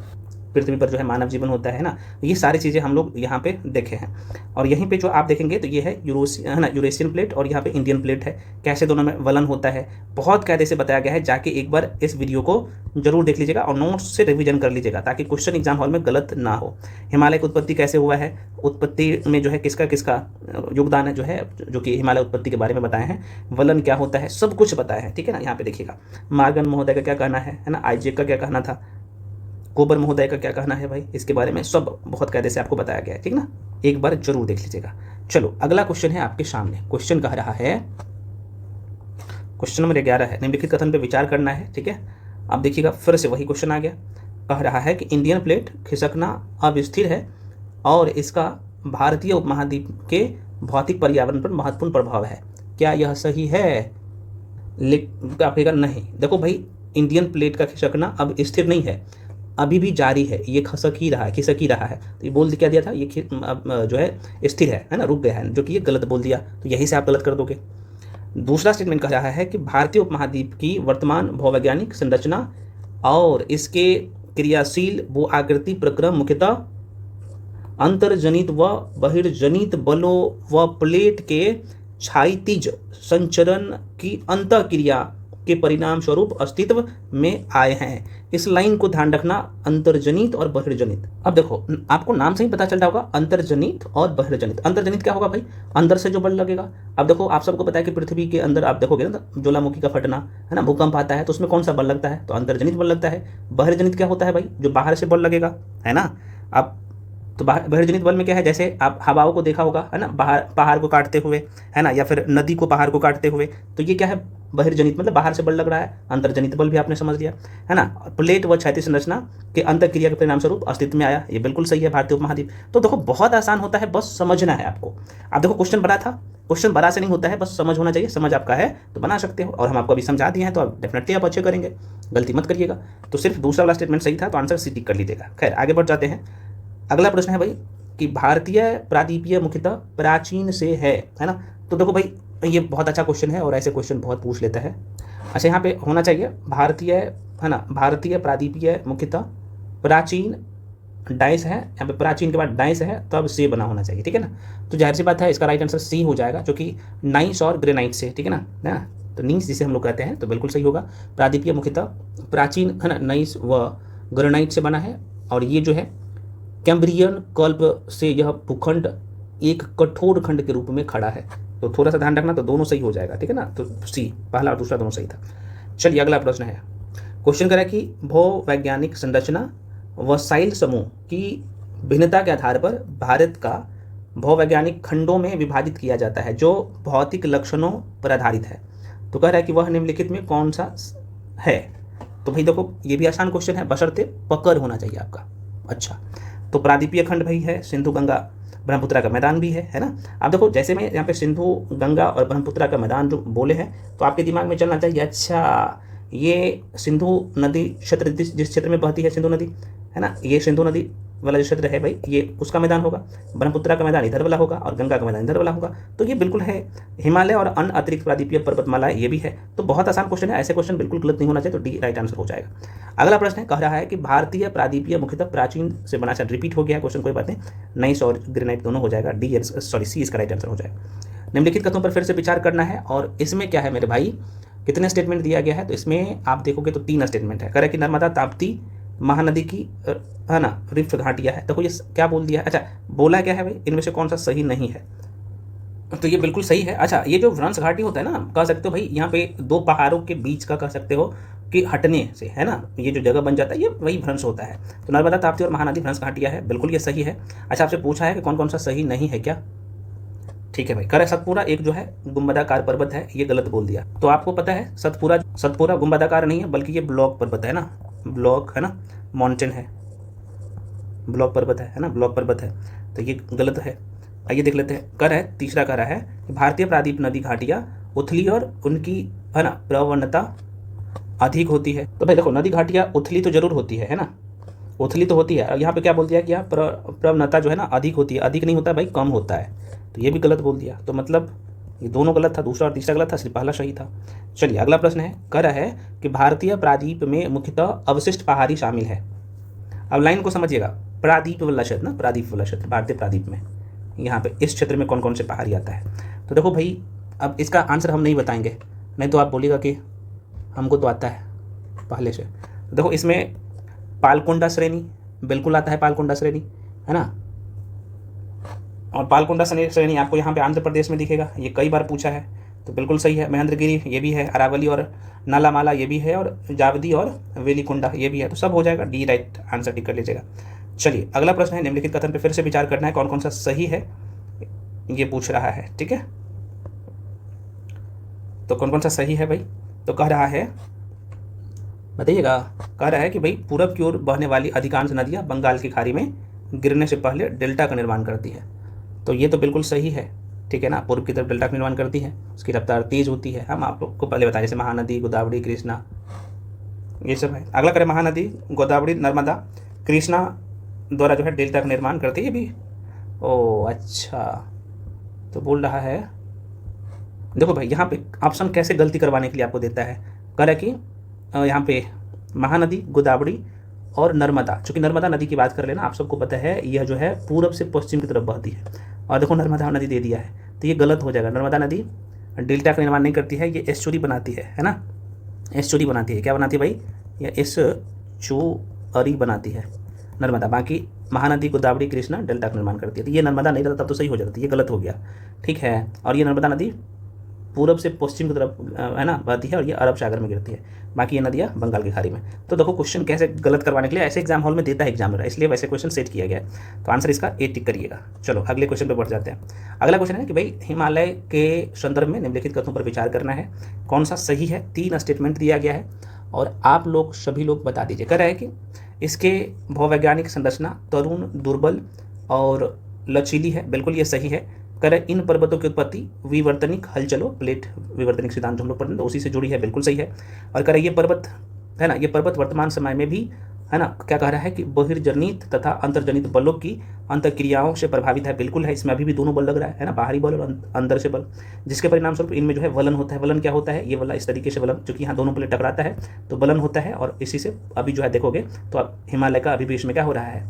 पर जो है मानव जीवन होता है ना, ये सारी चीज़ें हम लोग यहाँ पे देखे हैं। और यहीं पे जो आप देखेंगे तो ये है यूरेशियन प्लेट और यहाँ पे इंडियन प्लेट है, कैसे दोनों में वलन होता है, बहुत कायदे से बताया गया है। जाके एक बार इस वीडियो को जरूर देख लीजिएगा और नोट्स से रिवीजन कर लीजिएगा, ताकि क्वेश्चन एग्जाम हॉल में गलत ना हो। हिमालय की उत्पत्ति कैसे हुआ है, उत्पत्ति में जो है किसका किसका योगदान है, जो है जो कि हिमालय उत्पत्ति के बारे में बताए हैं, वलन क्या होता है, सब कुछ बताया है, ठीक है ना। यहाँ पे देखिएगा मार्गन महोदय का क्या कहना है ना, आइजेक का क्या कहना था, कोबर महोदय का क्या कहना है भाई, इसके बारे में सब बहुत कायदे से आपको बताया गया है, ठीक ना, एक बार जरूर देख लीजिएगा। चलो अगला क्वेश्चन है आपके सामने, क्वेश्चन कह रहा है, क्वेश्चन नंबर 11 है, निम्नलिखित कथन पे विचार करना है, ठीक है। अब देखिएगा फिर से वही क्वेश्चन आ गया, कह रहा है कि इंडियन प्लेट खिसकना अब स्थिर है और इसका भारतीय उपमहाद्वीप के भौतिक पर्यावरण पर महत्वपूर्ण प्रभाव है, क्या यह सही है? आप कहेगा नहीं। देखो भाई, इंडियन प्लेट का खिसकना अब स्थिर नहीं है, अभी भी जारी है, ये खिसक ही रहा है। तो ये बोल क्या दिया था, ये जो है स्थिर है ना, रुक गया है, जो कि ये गलत बोल दिया, तो यही से आप गलत कर दोगे। दूसरा स्टेटमेंट कह रहा है कि भारतीय उपमहाद्वीप की वर्तमान भूवैज्ञानिक संरचना और इसके क्रियाशील भू आकृति प्रक्रम मुख्यतः अंतर्जनित व बहिर्जनित बलों व प्लेट के क्षायतिज संचरण की अंतःक्रिया के परिणाम स्वरूप अस्तित्व में आए हैं। इस लाइन को ध्यान रखना, अंतर्जनित और बहिर्जनित। अब देखो, आपको नाम से ही पता चल रहा होगा, अंतर्जनित और बहिर्जनित। अंतर्जनित क्या होगा भाई, अंदर से जो बल लगेगा। अब देखो, आप सबको पता है कि पृथ्वी के अंदर आप देखोगे ना, ज्वालामुखी का फटना है ना, भूकंप आता है, तो उसमें कौन सा बल लगता है, तो अंतर्जनित बल लगता है। बहिर्जनित क्या होता है भाई, जो बाहर से बल लगेगा, है ना। अब तो बहिर्जनित बल में क्या है, जैसे आप हवाओं को देखा होगा, है ना, बाहर पहाड़ को काटते हुए, है ना, या फिर नदी को पहाड़ को काटते हुए, तो ये क्या है, बहिर्जनित, मतलब बाहर से बल लग रहा है। अंतर्जनित बल भी आपने समझ लिया, है ना, प्लेट व क्षैतिज संरचना के अंतःक्रिया के परिणाम स्वरूप अस्तित्व में आया, ये बिल्कुल सही है, भारतीय उपमहाद्वीप। तो देखो बहुत आसान होता है, बस समझना है आपको। आप देखो क्वेश्चन बड़ा था, क्वेश्चन बड़ा से नहीं होता है, बस समझ होना चाहिए, समझ आपका है तो बना सकते हो, और हम आपको अभी समझा दिए हैं तो आप डेफिनेटली आप अच्छे करेंगे, गलती मत करिएगा। तो सिर्फ दूसरा वाला स्टेटमेंट सही था, तो आंसर सी टिक कर लीजिएगा। खैर आगे बढ़ जाते हैं। अगला प्रश्न है भाई कि भारतीय प्रादीपीय मुख्यतः प्राचीन से है ना। तो देखो भाई, ये बहुत अच्छा क्वेश्चन है और ऐसे क्वेश्चन बहुत पूछ लेता है। अच्छा, यहाँ पे होना चाहिए भारतीय, है ना, भारतीय प्रादीपीय मुख्यतः प्राचीन डाइस है, यहाँ पे प्राचीन के बाद डाइस है, तो अब से बना होना चाहिए, ठीक है ना। तो जाहिर सी बात है, इसका राइट आंसर सी हो जाएगा, जो कि नाइस और ग्रेनाइट से, ठीक है ना, तो नीस जिसे हम लोग कहते हैं, तो बिल्कुल सही होगा। प्रादीपीय मुख्यतः प्राचीन, है ना, नाइस व ग्रेनाइट से बना है, और ये जो है कैम्ब्रियन कल्प से यह भूखंड एक कठोर खंड के रूप में खड़ा है। तो थोड़ा सा ध्यान रखना, तो दोनों सही हो जाएगा, ठीक है ना। तो सी, पहला और दूसरा दोनों सही था। चलिए अगला प्रश्न है, क्वेश्चन करें कि भूवैज्ञानिक संरचना व साइल समूह की भिन्नता के आधार पर भारत का भूवैज्ञानिक खंडों में विभाजित किया जाता है, जो भौतिक लक्षणों पर आधारित है। तो कह रहा है कि वह निम्नलिखित में कौन सा है। तो भाई देखो, ये भी आसान क्वेश्चन है, बशर्ते पकड़ होना चाहिए आपका। अच्छा, तो प्रादीपीय खंड भाई है सिंधु गंगा ब्रह्मपुत्रा का मैदान भी है ना। अब देखो जैसे मैं यहाँ पे सिंधु, गंगा और ब्रह्मपुत्रा का मैदान जो बोले हैं, तो आपके दिमाग में चलना चाहिए अच्छा ये सिंधु नदी क्षेत्र जिस क्षेत्र में बहती है सिंधु नदी, है ना, ये सिंधु नदी वाला जो क्षेत्र है भाई ये उसका मैदान होगा, ब्रह्मपुत्रा का मैदान इधर वाला होगा और गंगा का मैदान इधर वाला होगा। तो ये बिल्कुल है। हिमालय और अन्य अतिरिक्त प्रायद्वीपीय पर्वतमाला ये भी है। तो बहुत आसान क्वेश्चन है, ऐसे क्वेश्चन बिल्कुल गलत नहीं होना चाहिए, तो डी राइट आंसर हो जाएगा। अगला प्रश्न है, कह रहा है कि भारतीय प्रायद्वीपीय मुख्यतः प्राचीन से बना, रिपीट हो गया क्वेश्चन, कोई बात नहीं, नईस और ग्रेनाइट दोनों हो जाएगा, डी सॉरी सी इसका राइट आंसर हो जाएगा। निम्नलिखित कथनों पर फिर से विचार करना है और इसमें क्या है मेरे भाई, कितने स्टेटमेंट दिया गया है, तो इसमें आप देखोगे तो 3 स्टेटमेंट है। कह रहा है कि नर्मदा ताप्ती महानदी की है ना रिफ्ट घाटियां है। देखो ये क्या बोल दिया है, अच्छा बोला क्या है भाई, इनमें से कौन सा सही नहीं है, तो ये बिल्कुल सही है। अच्छा ये जो व्रंश घाटी होता है ना, कह सकते हो भाई यहाँ पे 2 पहाड़ों के बीच का कह सकते हो कि हटने से, है ना, ये जो जगह बन जाता है ये वही भ्रंश होता है। तो नर्मदा ताप्ती और महानदी भ्रंश घाटियां है, बिल्कुल ये सही है। अच्छा आपसे पूछा है कि कौन कौन सा सही नहीं है क्या, ठीक है भाई। कर सतपुरा एक जो है गुंबदाकार पर्वत है, ये गलत बोल दिया। तो आपको पता है सतपुरा गुंबदाकार नहीं है बल्कि ये ब्लॉक पर्वत है ना, ब्लॉक है ना, माउंटेन है, ब्लॉक पर्वत है ना, ब्लॉक पर्वत है, तो ये गलत है। आइए देख लेते हैं। कर है तीसरा कह रहा है कि भारतीय प्रायद्वीप नदी घाटियां उथली और उनकी है ना प्रवणता अधिक होती है। तो भाई देखो नदी घाटियां उथली तो जरूर होती है ना, उथली तो होती है। यहाँ पे क्या बोल दिया कि यहाँ प्रवणता जो है ना अधिक होती है, अधिक नहीं होता है भाई, कम होता है, तो ये भी गलत बोल दिया। तो मतलब ये दोनों गलत था, दूसरा और तीसरा गलत था, सिर्फ पहला सही था। चलिए अगला प्रश्न है, कह रहा है कि भारतीय प्रायद्वीप में मुख्यतः अवशिष्ट पहाड़ी शामिल है। अब लाइन को समझिएगा, प्रायद्वीप वाला क्षेत्र ना, प्रायद्वीप वाला क्षेत्र, भारतीय प्रायद्वीप में यहाँ पे इस क्षेत्र में कौन कौन से पहाड़ी आता है। तो देखो भाई अब इसका आंसर हम नहीं बताएंगे, नहीं तो आप बोलिएगा कि हमको तो आता है पहले से। तो देखो इसमें पालकोंडा श्रेणी बिल्कुल आता है, पालकोंडा श्रेणी है ना, और पालकोंडा श्रेणी आपको यहाँ पे आंध्र प्रदेश में दिखेगा, ये कई बार पूछा है, तो बिल्कुल सही है। महेंद्रगिरी ये भी है, अरावली और नालामाला ये भी है, और जावदी और वेलिकुंडा ये भी है, तो सब हो जाएगा, डी राइट आंसर टिक कर लीजिएगा। चलिए अगला प्रश्न है, निम्नलिखित कथन पे फिर से विचार करना है, कौन कौन सा सही है ये पूछ रहा है, ठीक है। तो कौन कौन सा सही है भाई, तो कह रहा है बताइएगा, कह रहा है कि भाई पूरब की ओर बहने वाली अधिकांश नदियां बंगाल की खाड़ी में गिरने से पहले डेल्टा का निर्माण करती है। तो ये तो बिल्कुल सही है, ठीक है ना, पूर्व की तरफ डेल्टा का निर्माण करती है, उसकी रफ्तार तेज होती है। हम आप लोग को पहले बताएं, जैसे महानदी, गोदावरी, कृष्णा, ये सब है। अगला करें, महानदी, गोदावरी, नर्मदा, कृष्णा द्वारा जो है डेल्टा का निर्माण करती है ये भी। ओ अच्छा, तो बोल रहा है, देखो भाई यहाँ पे ऑप्शन कैसे गलती करवाने के लिए आपको देता है, कह रहा है कि यहाँ पे महानदी, गोदावरी और नर्मदा, चूंकि नर्मदा नदी की बात कर लेना, आप सबको पता है यह जो है पूरब से पश्चिम की तरफ बहती है, और देखो नर्मदा नदी दे दिया है, तो ये गलत हो जाएगा। नर्मदा नदी डेल्टा का निर्माण नहीं करती है, ये एस्चुरी बनाती है ना, एस्चुरी बनाती है, क्या बनाती है भाई, ये एस्चुरी बनाती है नर्मदा। बाकी महानदी, गोदावरी, कृष्णा डेल्टा का निर्माण करती है, तो ये नर्मदा नहीं रहता तब तो सही हो जाता, ये गलत हो गया, ठीक है। और ये नर्मदा नदी पूरब से पश्चिम की तरफ है ना बहती है, और ये अरब सागर में गिरती है, बाकी ये नदियाँ बंगाल की खाड़ी में। तो देखो क्वेश्चन कैसे गलत करवाने के लिए ऐसे एग्जाम हॉल में देता है एग्जामिनर, इसलिए वैसे क्वेश्चन सेट किया गया है। तो आंसर इसका ए टिक करिएगा। चलो अगले क्वेश्चन पे बढ़ जाते हैं। अगला क्वेश्चन है कि भाई हिमालय के संदर्भ में निम्नलिखित कथनों पर विचार करना है, कौन सा सही है। 3 स्टेटमेंट दिया गया है और आप लोग सभी लोग बता दीजिए। कह रहा है कि इसके भौवैज्ञानिक संरचना तरुण, दुर्बल और लचीली है, बिल्कुल ये सही है। करे इन पर्वतों की उत्पत्ति विवर्तनिक हलचलों, प्लेट विवर्तनिक सिद्धांत हम लोग पढ़ते हैं, तो उसी से जुड़ी है, बिल्कुल सही है। और करे ये पर्वत है ना, ये पर्वत वर्तमान समय में भी है ना, क्या कह रहा है कि बहिर्जनित तथा अंतर्जनित बलों की अंतर्क्रियाओं से प्रभावित है, बिल्कुल है, इसमें अभी भी दोनों बल लग रहा है ना, बाहरी बल और अंदर से बल, जिसके परिणाम स्वरूप इनमें जो है वलन होता है। वलन क्या होता है, ये वाला इस तरीके से वलन, चूंकि यहाँ दोनों प्लेट टकराता है तो वलन होता है, और इसी से अभी जो है देखोगे तो अब हिमालय का अभी भी इसमें क्या हो रहा है,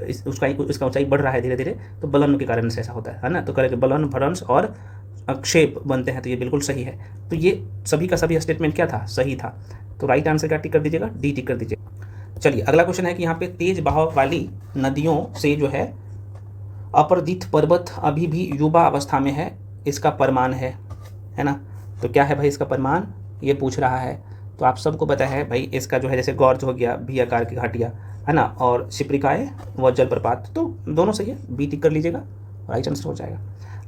इसका ऊंचाई बढ़ रहा है धीरे धीरे, तो बलन के कारण से ऐसा होता है ना। तो करेंगे बलन, भ्रंश और क्षेप बनते हैं, तो ये बिल्कुल सही है। तो ये सभी का सभी स्टेटमेंट क्या था, सही था। तो राइट आंसर क्या टिक कर दीजिएगा, डी टिक कर दीजिएगा। चलिए अगला क्वेश्चन है कि यहाँ पे तेज बहाव वाली नदियों से जो है अपरदित पर्वत अभी भी युवा अवस्था में है, इसका प्रमाण है ना। तो क्या है भाई इसका प्रमाण, ये पूछ रहा है। तो आप सबको पता है भाई इसका जो है, जैसे गौर्ज हो गया, भी आकार की घाटियाँ है ना, और शिप्रिकाएँ व जलप्रपात, तो दोनों सही है, बी टिक कर लीजिएगा, राइट आंसर हो जाएगा।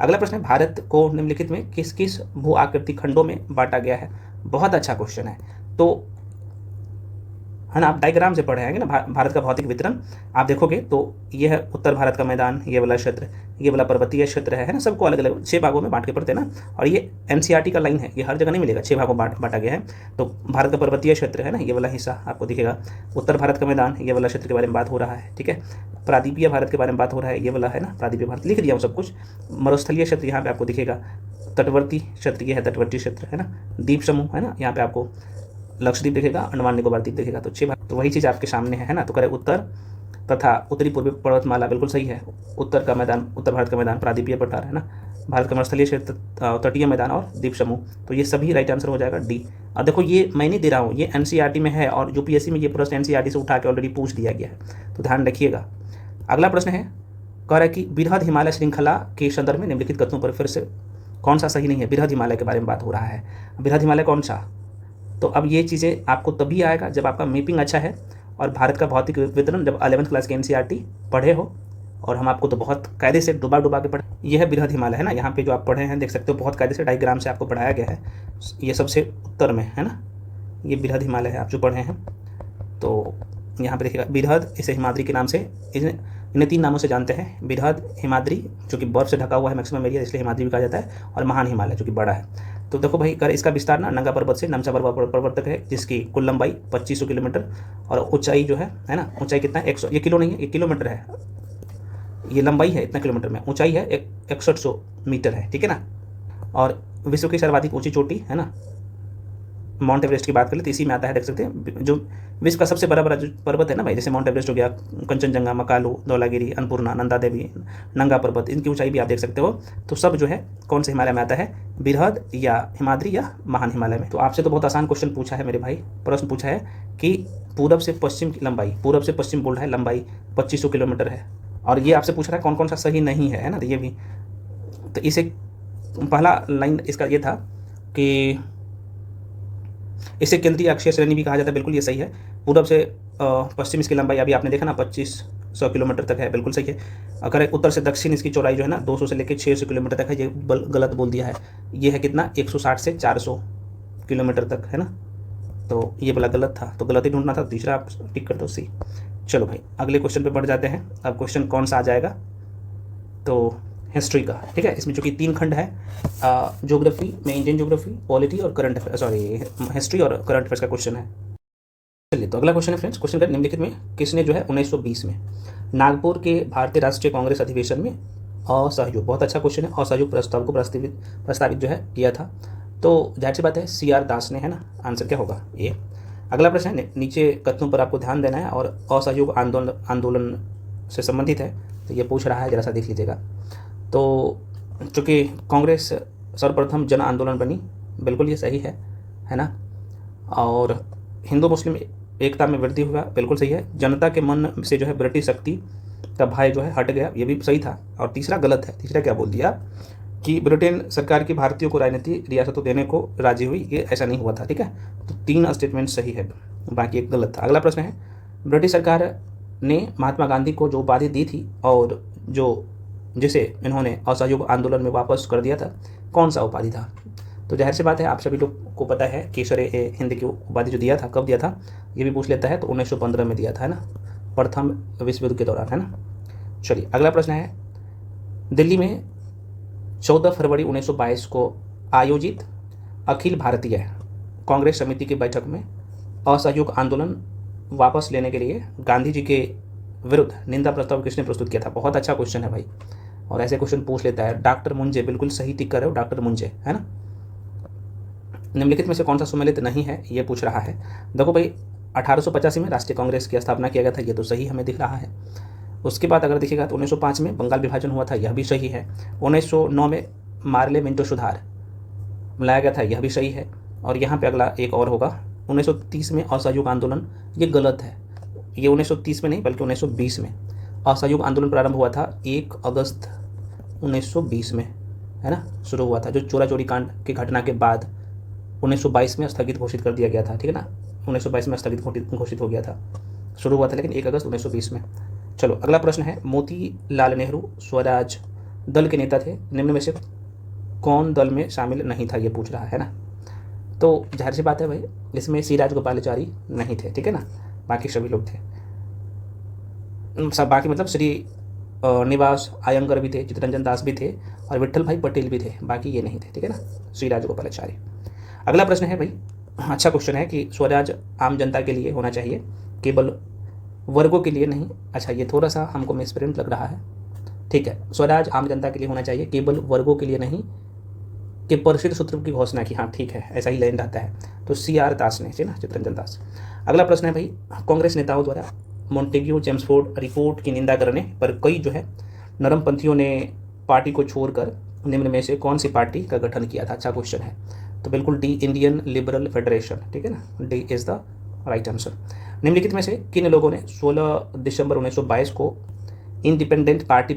अगला प्रश्न है, भारत को निम्नलिखित में किस किस भू आकृति खंडों में बांटा गया है। बहुत अच्छा क्वेश्चन है। तो है ना। आप डायग्राम से पढ़े आएंगे ना भारत का भौतिक वितरण, आप देखोगे तो ये है उत्तर भारत का मैदान, ये वाला क्षेत्र, ये वाला पर्वतीय क्षेत्र है ना। सबको अलग अलग 6 भागों में बांट के पढ़ते हैं ना। और ये एनसीईआरटी का लाइन है, ये हर जगह नहीं मिलेगा, 6 भागों में बांटा गया है। तो भारत का पर्वतीय क्षेत्र है ना, ये वाला हिस्सा आपको दिखेगा। उत्तर भारत का मैदान, ये वाला क्षेत्र के बारे में बात हो रहा है, ठीक है। प्रादीपीय भारत के बारे में बात हो रहा है, ये वाला है ना प्रादीपीय भारत, लिख दिया हूँ सब कुछ। मरुस्थलीय क्षेत्र यहाँ पे आपको दिखेगा। तटवर्ती क्षेत्र ये है तटवर्ती क्षेत्र, है ना। द्वीप समूह है ना, यहाँ पे आपको लक्षद्वीप दिखेगा, अंडमान निकोबार द्वीप दिखेगा। तो 6 भाग, तो वही चीज़ आपके सामने है ना। तो करें उत्तर तथा उत्तरी पूर्वी पर्वतमाला, बिल्कुल सही है। उत्तर का मैदान, उत्तर भारत का मैदान प्रादीपीय पठार है ना। भारत का मरुस्थलीय क्षेत्र, तटीय मैदान और द्वीप समूह, तो ये सभी राइट आंसर हो जाएगा डी। अब देखो ये मैं नहीं दे रहा हूँ, ये एनसीईआरटी में है और यूपीएससी में ये प्रश्न एनसीईआरटी से उठा के ऑलरेडी पूछ दिया गया है, तो ध्यान रखिएगा। अगला प्रश्न है, कह रहा है कि बृहद हिमालय श्रृंखला के संदर्भ में निम्नलिखित कथनों पर फिर से कौन सा सही नहीं है। बृहद हिमालय के बारे में बात हो रहा है, बृहद हिमालय कौन सा। तो अब ये चीज़ें आपको तभी आएगा जब आपका मैपिंग अच्छा है और भारत का भौतिक वितरण जब 11वीं क्लास के एनसीईआरटी पढ़े हो। और हम आपको तो बहुत कायदे से डुबा डुबा के पढ़े। यह है बृहद हिमालय है ना, यहाँ पे जो आप पढ़े हैं देख सकते हो, बहुत कायदे से डायग्राम से आपको पढ़ाया गया है। ये सबसे उत्तर में है ना, ये बृहद हिमालय है आप जो पढ़े हैं। तो यहाँ पे देखिएगा बृहद, इसे हिमाद्री के नाम से, इन्हें 3 नामों से जानते हैं। बृहद हिमाद्री जो कि बर्फ से ढका हुआ है मैक्सिमम एरिया, इसलिए हिमाद्री भी कहा जाता है, और महान हिमालय जो कि बड़ा है। तो देखो भाई, कर इसका विस्तार ना नंगा पर्वत से नमचा पर्वत तक है, जिसकी कुल लंबाई 2500 किलोमीटर और ऊंचाई जो है ना, ऊंचाई कितना है 100, ये किलो नहीं है, ये किलोमीटर है। ये लंबाई है इतना किलोमीटर में, ऊंचाई है 6100 मीटर है, ठीक है ना। और विश्व की सर्वाधिक ऊंची चोटी है ना, माउंट एवरेस्ट की बात करें तो इसी में आता है, देख सकते हैं। जो विश्व का सबसे बड़ा जो पर्वत है ना भाई, जैसे माउंट एवरेस्ट हो गया, कंचनजंगा, मकालू, धौलागिरी, अन्नपूर्णा, नंदा देवी, नंगा पर्वत, इनकी ऊंचाई भी आप देख सकते हो। तो सब जो है कौन से हिमालय में आता है, बृहद या हिमाद्री या महान हिमालय में। तो आपसे तो बहुत आसान क्वेश्चन पूछा है मेरे भाई, प्रश्न पूछा है कि पूरब से पश्चिम की लंबाई, पूरब से पश्चिम बोल रहा है, लंबाई 2500 किलोमीटर है। और ये आपसे पूछ रहा है कौन कौन सा सही नहीं है ना, तो ये भी। तो इसे पहला लाइन इसका ये था कि इसे केंद्रीय अक्षीय श्रेणी भी कहा जाता है, बिल्कुल ये सही है। पूरब से पश्चिम इसकी लंबाई अभी आपने देखा ना 2500 किलोमीटर तक है, बिल्कुल सही है। अगर उत्तर से दक्षिण इसकी चौड़ाई जो है ना 200 से लेकर 600 किलोमीटर तक है, ये गलत बोल दिया है। ये है कितना 160 से 400 किलोमीटर तक है ना, तो ये वाला गलत था, तो गलत ही ढूंढना था। तीसरा आप टिक कर दो सी। चलो भाई अगले क्वेश्चन पे बढ़ जाते हैं। अब क्वेश्चन कौन सा आ जाएगा, तो हिस्ट्री का, ठीक है। इसमें जो कि 3 खंड है, ज्योग्राफी में इंडियन ज्योग्राफी, पॉलिटी और करंट अफेयर, सॉरी हिस्ट्री और करंट अफेयर्स का क्वेश्चन है। चलिए तो अगला क्वेश्चन है फ्रेंड्स, क्वेश्चन निम्नलिखित में किसने जो है 1920 में नागपुर के भारतीय राष्ट्रीय कांग्रेस अधिवेशन में असहयोग, बहुत अच्छा क्वेश्चन है, असहयोग प्रस्ताव को प्रस्तावित जो है किया था। तो जाहिर सी बात है CR दास ने, है ना। आंसर क्या होगा ये। अगला प्रश्न है, नीचे कथनों पर आपको ध्यान देना है और असहयोग आंदोलन से संबंधित है, तो ये पूछ रहा है, जरा सा देख लीजिएगा। तो चूँकि कांग्रेस सर्वप्रथम जन आंदोलन बनी, बिल्कुल ये सही है ना। और हिंदू मुस्लिम एकता में वृद्धि हुआ, बिल्कुल सही है। जनता के मन से जो है ब्रिटिश शक्ति का भय जो है हट गया, ये भी सही था। और तीसरा गलत है, तीसरा क्या बोल दिया कि ब्रिटेन सरकार की भारतीयों को राजनीति रियासतों देने को राजी हुई, ये ऐसा नहीं हुआ था, ठीक है। तो 3 स्टेटमेंट सही है, बाकी एक गलत था। अगला प्रश्न है, ब्रिटिश सरकार ने महात्मा गांधी को जो उपाधि दी थी और जिसे इन्होंने असहयोग आंदोलन में वापस कर दिया था, कौन सा उपाधि था। तो जाहिर सी बात है आप सभी लोग को पता है, केसर-ए-हिंद की उपाधि जो दिया था, कब दिया था ये भी पूछ लेता है, तो 1915 में दिया था, है ना, प्रथम विश्व युद्ध के दौरान, है ना। चलिए अगला प्रश्न है, दिल्ली में 14 फरवरी 1922 को आयोजित अखिल भारतीय कांग्रेस समिति की बैठक में असहयोग आंदोलन वापस लेने के लिए गांधी जी के विरुद्ध निंदा प्रस्ताव किसने प्रस्तुत किया था। बहुत अच्छा क्वेश्चन है भाई, और ऐसे क्वेश्चन पूछ लेता है। डॉक्टर मुंजे, बिल्कुल सही टिक कर रहे हो, डॉक्टर मुंजे, है ना। निम्नलिखित में से कौन सा सुमेलित नहीं है, ये पूछ रहा है। देखो भाई 1885 में राष्ट्रीय कांग्रेस की स्थापना किया गया था, ये तो सही हमें दिख रहा है। उसके बाद अगर देखिएगा तो 1905 में बंगाल विभाजन हुआ था, यह भी सही है। 1909 में मार्ले मिंटो सुधार लाया गया था, यह भी सही है। और यहाँ पे अगला एक और होगा, 1930 में असहयोग आंदोलन, ये गलत है। ये 1930 में नहीं बल्कि 1920 में असहयोग आंदोलन प्रारंभ हुआ था, 1 अगस्त 1920 में, है ना, शुरू हुआ था। जो चोरा चोरी कांड की घटना के बाद 1922 में स्थगित घोषित कर दिया गया था, ठीक है ना। 1922 में स्थगित घोषित हो गया था, शुरू हुआ था लेकिन 1 अगस्त 1920 में। चलो अगला प्रश्न है, मोतीलाल नेहरू स्वराज दल के नेता थे, निम्न में से कौन दल में शामिल नहीं था, ये पूछ रहा है ना। तो जाहिर सी बात है भाई, इसमें सी राजगोपालाचारी नहीं थे, ठीक है ना। बाकी सभी लोग थे। सब बाकी मतलब श्री निवास आयंगर भी थे, चित्तरंजन दास भी थे और विट्ठल भाई पटेल भी थे, बाकी ये नहीं थे। ठीक है ना, श्री राजगोपालाचारी। अगला प्रश्न है भाई, अच्छा क्वेश्चन है कि स्वराज आम जनता के लिए होना चाहिए, केवल वर्गों के लिए नहीं। अच्छा, ये थोड़ा सा हमको मिसप्रिंट लग रहा है। ठीक है, स्वराज आम जनता के लिए होना चाहिए, केवल वर्गों के लिए नहीं, के परिषद सूत्र की घोषणा की। हाँ ठीक है, ऐसा ही लाइन रहता है। तो CR दास ने, ना चित्तरंजन दास। अगला प्रश्न है भाई, कांग्रेस नेताओं द्वारा मॉन्टेग्यू चेम्सफोर्ड रिपोर्ट की निंदा करने पर कई जो है नरमपंथियों ने पार्टी को छोड़कर निम्न में से कौन सी पार्टी का गठन किया था? अच्छा क्वेश्चन है। तो बिल्कुल डी, इंडियन लिबरल फेडरेशन। ठीक है ना, D is the right answer. निम्नलिखित में से किन लोगों ने 16 दिसंबर 1922 को इंडिपेंडेंट पार्टी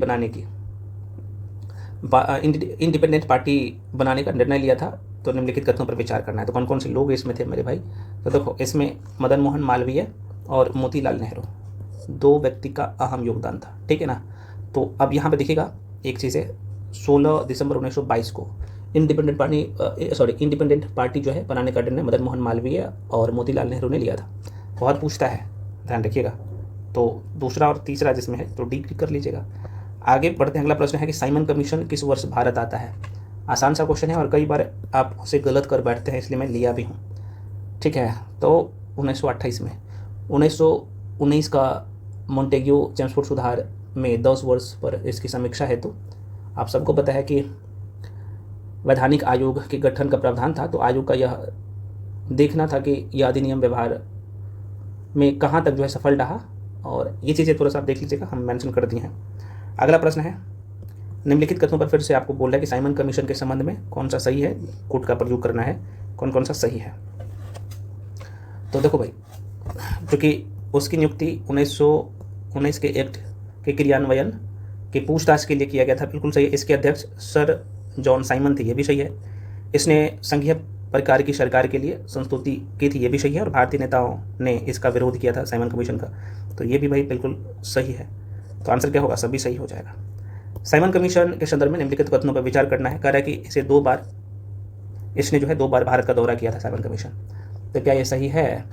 बनाने का निर्णय लिया था? तो निम्नलिखित कथनों पर विचार करना है। तो कौन कौन से लोग इसमें थे मेरे भाई? तो देखो, इसमें मदन मोहन मालवीय और मोतीलाल नेहरू, 2 व्यक्ति का अहम योगदान था। ठीक है ना। तो अब यहाँ पे देखिएगा एक चीज़ है, 16 दिसंबर 1922 को इंडिपेंडेंट पार्टी जो है बनाने का निर्णय मदन मोहन मालवीय और मोतीलाल नेहरू ने लिया था। बहुत पूछता है, ध्यान रखिएगा। तो दूसरा और तीसरा जिसमें है तो डी कर लीजिएगा। आगे बढ़ते हैं। अगला प्रश्न है कि साइमन कमीशन किस वर्ष भारत आता है? आसान सा क्वेश्चन है और कई बार आप उसे गलत कर बैठते हैं, इसलिए मैं लिया भी हूँ। ठीक है, तो 1928 में। 1919 का मॉन्टेग्यू चेम्सफोर्ड सुधार में 10 वर्ष पर इसकी समीक्षा हेतु आप सबको पता है कि वैधानिक आयोग के गठन का प्रावधान था। तो आयोग का यह देखना था कि यह अधिनियम व्यवहार में कहाँ तक जो है सफल रहा, और ये चीज़ें थोड़ा सा आप देख लीजिएगा, हम मेंशन कर दिए हैं। अगला प्रश्न है, निम्नलिखित कथनों पर फिर से आपको बोल रहा है कि साइमन कमीशन के संबंध में कौन सा सही है, कोड का प्रयोग करना है, कौन कौन सा सही है। तो देखो भाई, क्योंकि उसकी नियुक्ति 1919 के एक्ट के क्रियान्वयन के पूछताछ के लिए किया गया था, बिल्कुल सही है। इसके अध्यक्ष सर जॉन साइमन थे, ये भी सही है। इसने संघीय प्रकार की सरकार के लिए संस्तुति की थी, ये भी सही है। और भारतीय नेताओं ने इसका विरोध किया था साइमन कमीशन का, तो ये भी भाई बिल्कुल सही है। तो आंसर क्या होगा? सभी सही हो जाएगा। साइमन कमीशन के संदर्भ में निम्नलिखित कथनों पर विचार करना है। कह रहा है कि इसने जो है 2 बार भारत का दौरा किया था साइमन कमीशन। तो क्या ये सही है?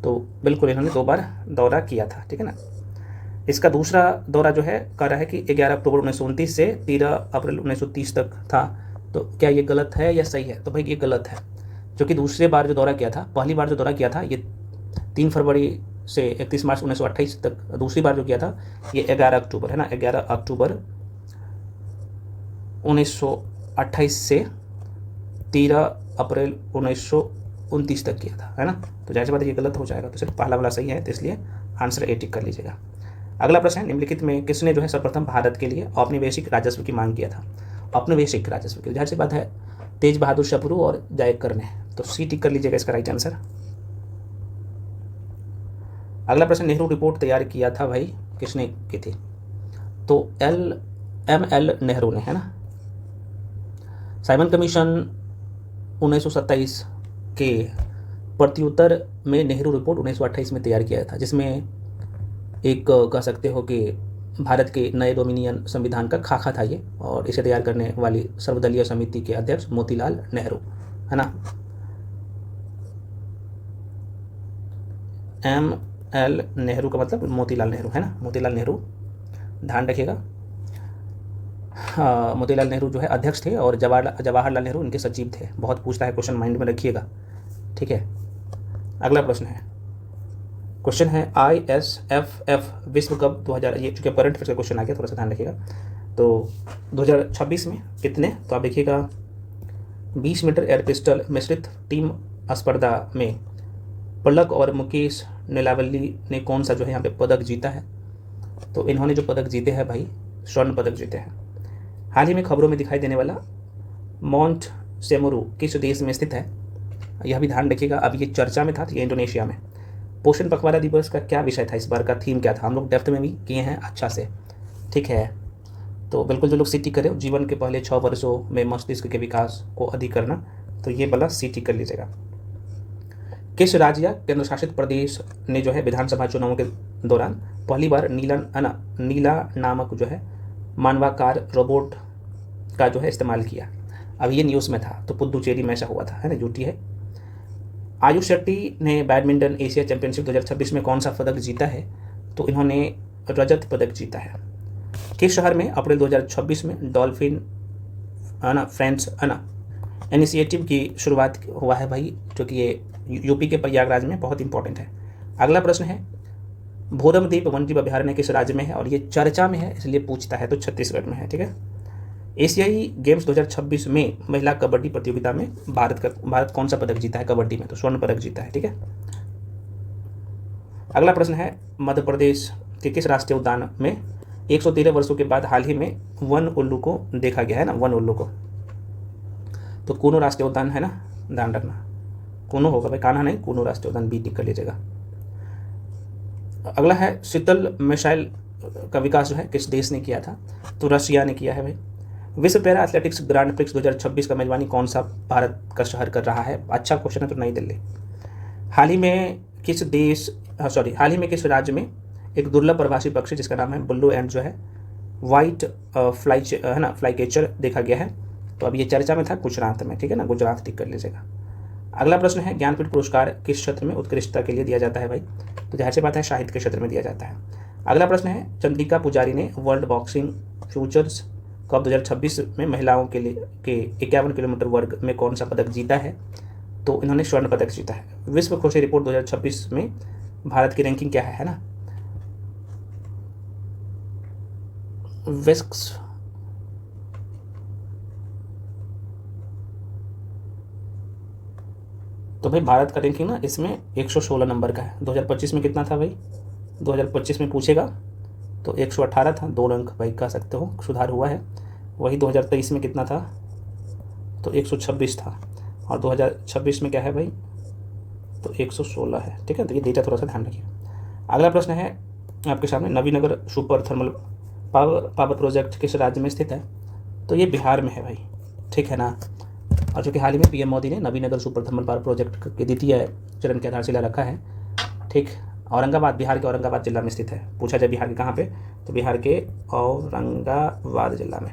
तो बिल्कुल इन्होंने 2 बार दौरा किया था। ठीक है ना। इसका दूसरा दौरा जो है कह रहा है कि 11 अक्टूबर 1929 से 13 अप्रैल 1930 तक था। तो क्या ये गलत है या सही है? तो भाई ये गलत है, क्योंकि दूसरे बार जो दौरा किया था, पहली बार जो दौरा किया था ये 3 फरवरी से 31 मार्च 1928 तक, दूसरी बार जो किया था ये 11 अक्टूबर है ना, 11 अक्टूबर 1928 से 13 अप्रैल 1929 तक किया था, है ना। तो जाहिर सी बात है ये गलत हो जाएगा, तो सिर्फ पहला वाला सही है, तो इसलिए आंसर ए टिक कर लीजिएगा। अगला प्रश्न है, निम्नलिखित में किसने जो है सर्वप्रथम भारत के लिए औपनिवेशिक राजस्व की मांग किया था? औपनिवेशिक राजस्व की, जाहिर सी बात है तेज बहादुर शपरू और जायकर ने। तो सी टिक कर लीजिएगा इसका राइट आंसर। अगला प्रश्न, नेहरू रिपोर्ट तैयार किया था भाई, किसने की थी? तो ML नेहरू ने, है ना। साइमन कमीशन 1927 के प्रत्युत्तर में नेहरू रिपोर्ट 1928 में तैयार किया था, जिसमें एक कह सकते हो कि भारत के नए डोमिनियन संविधान का खाका था ये, और इसे तैयार करने वाली सर्वदलीय समिति के अध्यक्ष मोतीलाल नेहरू, है ना। ML नेहरू का मतलब मोतीलाल नेहरू, है ना, मोतीलाल नेहरू, ध्यान रखिएगा। मोतीलाल नेहरू जो है अध्यक्ष थे और जवाहरलाल नेहरू उनके सचिव थे। बहुत पूछता है क्वेश्चन, माइंड में रखिएगा, ठीक है। अगला प्रश्न है, क्वेश्चन है ISFF विश्व कप 2000, ये चूँकि करंट अफेयर्स का क्वेश्चन आ गया, थोड़ा सा ध्यान रखिएगा। तो 2026 में कितने, तो आप देखिएगा 20 मीटर एयर पिस्टल मिश्रित टीम स्पर्धा में पलक और मुकेश नीलावली ने कौन सा जो है यहाँ पे पदक जीता है? तो इन्होंने जो पदक जीते हैं भाई, स्वर्ण पदक जीते हैं। हाल ही में खबरों में दिखाई देने वाला माउंट सेमोरू किस देश में स्थित है? यह भी ध्यान रखिएगा। अब ये चर्चा में था, तो ये इंडोनेशिया में। पोषण पखवाड़ा दिवस का क्या विषय था, इस बार का थीम क्या था? हम लोग डेप्थ में भी किए हैं अच्छा से, ठीक है। तो बिल्कुल जो लोग सीटी करें, जीवन के पहले 6 वर्षों में मस्तिष्क के विकास को अधिक करना, तो ये वाला सीटी कर लीजिएगा। किस राज्य या केंद्र शासित प्रदेश ने जो है विधानसभा चुनावों के दौरान पहली बार नीला नामक जो है मानवाकार रोबोट का जो है इस्तेमाल किया? अब ये न्यूज़ में था, तो पुदुचेरी में ऐसा हुआ था, है ना, यूटी है। आयुष शेट्टी ने बैडमिंटन एशिया चैंपियनशिप 2026 में कौन सा पदक जीता है? तो इन्होंने रजत पदक जीता है। किस शहर में अप्रैल 2026 में डॉल्फिन फ्रेंड्स इनिशिएटिव की शुरुआत हुआ है भाई, जो कि ये यूपी के प्रयागराज में बहुत इंपॉर्टेंट है। अगला प्रश्न है, भोरमद्वीप वन्यजीव अभयारण्य किस राज्य में है? और ये चर्चा में है इसलिए पूछता है, तो छत्तीसगढ़ में है। ठीक है। एशियाई गेम्स 2026 में महिला कबड्डी प्रतियोगिता में भारत कौन सा पदक जीता है कबड्डी में? तो स्वर्ण पदक जीता है। ठीक है। अगला प्रश्न है, मध्य प्रदेश के किस राष्ट्रीय उद्यान में 113 वर्षों के बाद हाल ही में वन उल्लू को देखा गया है ना, वन उल्लू को? तो कूनो राष्ट्रीय उद्यान है ना, ध्यान रखना, कूनो होगा भाई, कान्हा नहीं, कूनो राष्ट्रीय उद्यान, बी टिक कर लीजिएगा। अगला है, शीतल मिसाइल का विकास जो है किस देश ने किया था? तो रशिया ने किया है भाई। विश्व पैरा एथलेटिक्स ग्रांड प्रिक्स 2026 का मेजबानी कौन सा भारत का शहर कर रहा है? अच्छा क्वेश्चन है, तो नई दिल्ली। हाल ही में किस राज्य में एक दुर्लभ प्रवासी पक्षी जिसका नाम है बुल्लू एंड जो है वाइट फ्लाईकेचर देखा गया है? तो अब ये चर्चा में था गुजरात में। ठीक है ना, गुजरात टिक कर लीजिएगा। अगला प्रश्न है, ज्ञानपीठ पुरस्कार किस क्षेत्र में उत्कृष्टता के लिए दिया जाता है भाई? तो जाहिर सी बात है साहित्य के क्षेत्र में दिया जाता है। अगला प्रश्न है, चंद्रिका पुजारी ने वर्ल्ड बॉक्सिंग फ्यूचर्स कप 2026 में महिलाओं के लिए 51 किलोमीटर वर्ग में कौन सा पदक जीता है? तो इन्होंने स्वर्ण पदक जीता है। विश्व खोजी रिपोर्ट 2026 में भारत की रैंकिंग क्या है ना? विस्क्स तो भाई भारत का रैंकिंग ना इसमें 116 नंबर का है। 2025 में कितना था भाई? 2025 में पूछेगा तो 118 था, 2 अंक भाई कह सकते हो, सुधार हुआ है। वही 2023 में कितना था? तो 126 था, और 2026 में क्या है भाई? तो 116 है। ठीक है, तो ये डेटा थोड़ा सा ध्यान रखिए। अगला प्रश्न है आपके सामने, Nabinagar super thermal power project किस राज्य में स्थित है? तो ये बिहार में है भाई। ठीक है ना। और जो कि हाल ही में पीएम मोदी ने Nabinagar super thermal power project के द्वितीय चरण की आधारशिला रखा है। ठीक, औरंगाबाद, बिहार के औरंगाबाद जिला में स्थित है। पूछा जाए बिहार के कहाँ पे? तो बिहार के औरंगाबाद जिला में।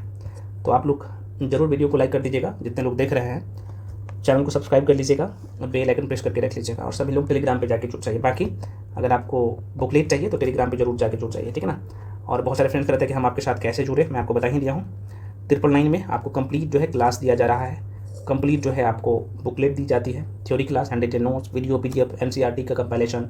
तो आप लोग जरूर वीडियो को लाइक कर दीजिएगा, जितने लोग देख रहे हैं। चैनल को सब्सक्राइब कर लीजिएगा, बेल आइकन प्रेस करके रख लीजिएगा, और सभी लोग टेलीग्राम पे जाके जुड़ जाइए। बाकी अगर आपको बुकलेट चाहिए तो टेलीग्राम पे जरूर जाके जुड़ जाइए। ठीक है ना। और बहुत सारे फ्रेंड्स कहते हैं कि हम आपके साथ कैसे जुड़े, मैं आपको बता ही दिया हूँ। 999 में आपको कंप्लीट जो है क्लास दिया जा रहा है, कंप्लीट जो है आपको बुकलेट दी जाती है, theory class, handwritten notes, video PDF, NCERT का कंपाइलेशन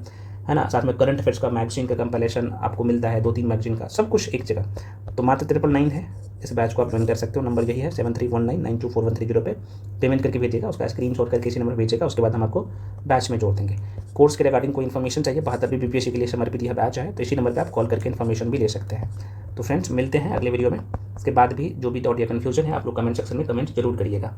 है ना, साथ में करंट अफेयर्स का मैगजीन का कंपाइलेशन आपको मिलता है, 2-3 मैगजीन का, सब कुछ एक जगह। तो मात्र 999 है, इस बैच को आप ज्वाइन कर सकते हो। नंबर यही है 7319924130 पे पेमेंट करके भेजिएगा, उसका स्क्रीनशॉट करके इसी नंबर भेजिएगा। उसके बाद हम आपको बैच में जोड़ देंगे। कोर्स के रिगार्डिंग कोई इन्फॉर्मेशन चाहिए, 72वीं BPSC के लिए समर्पित यह बैच है, तो इसी नंबर पर आप कॉल करके इन्फॉर्मेशन भी ले सकते हैं। तो फ्रेंड्स मिलते हैं अगले वीडियो में। इसके बाद भी जो भी डाउट या कन्फ्यूजन है आप लोग कमेंट सेक्शन में कमेंट जरूर करिएगा।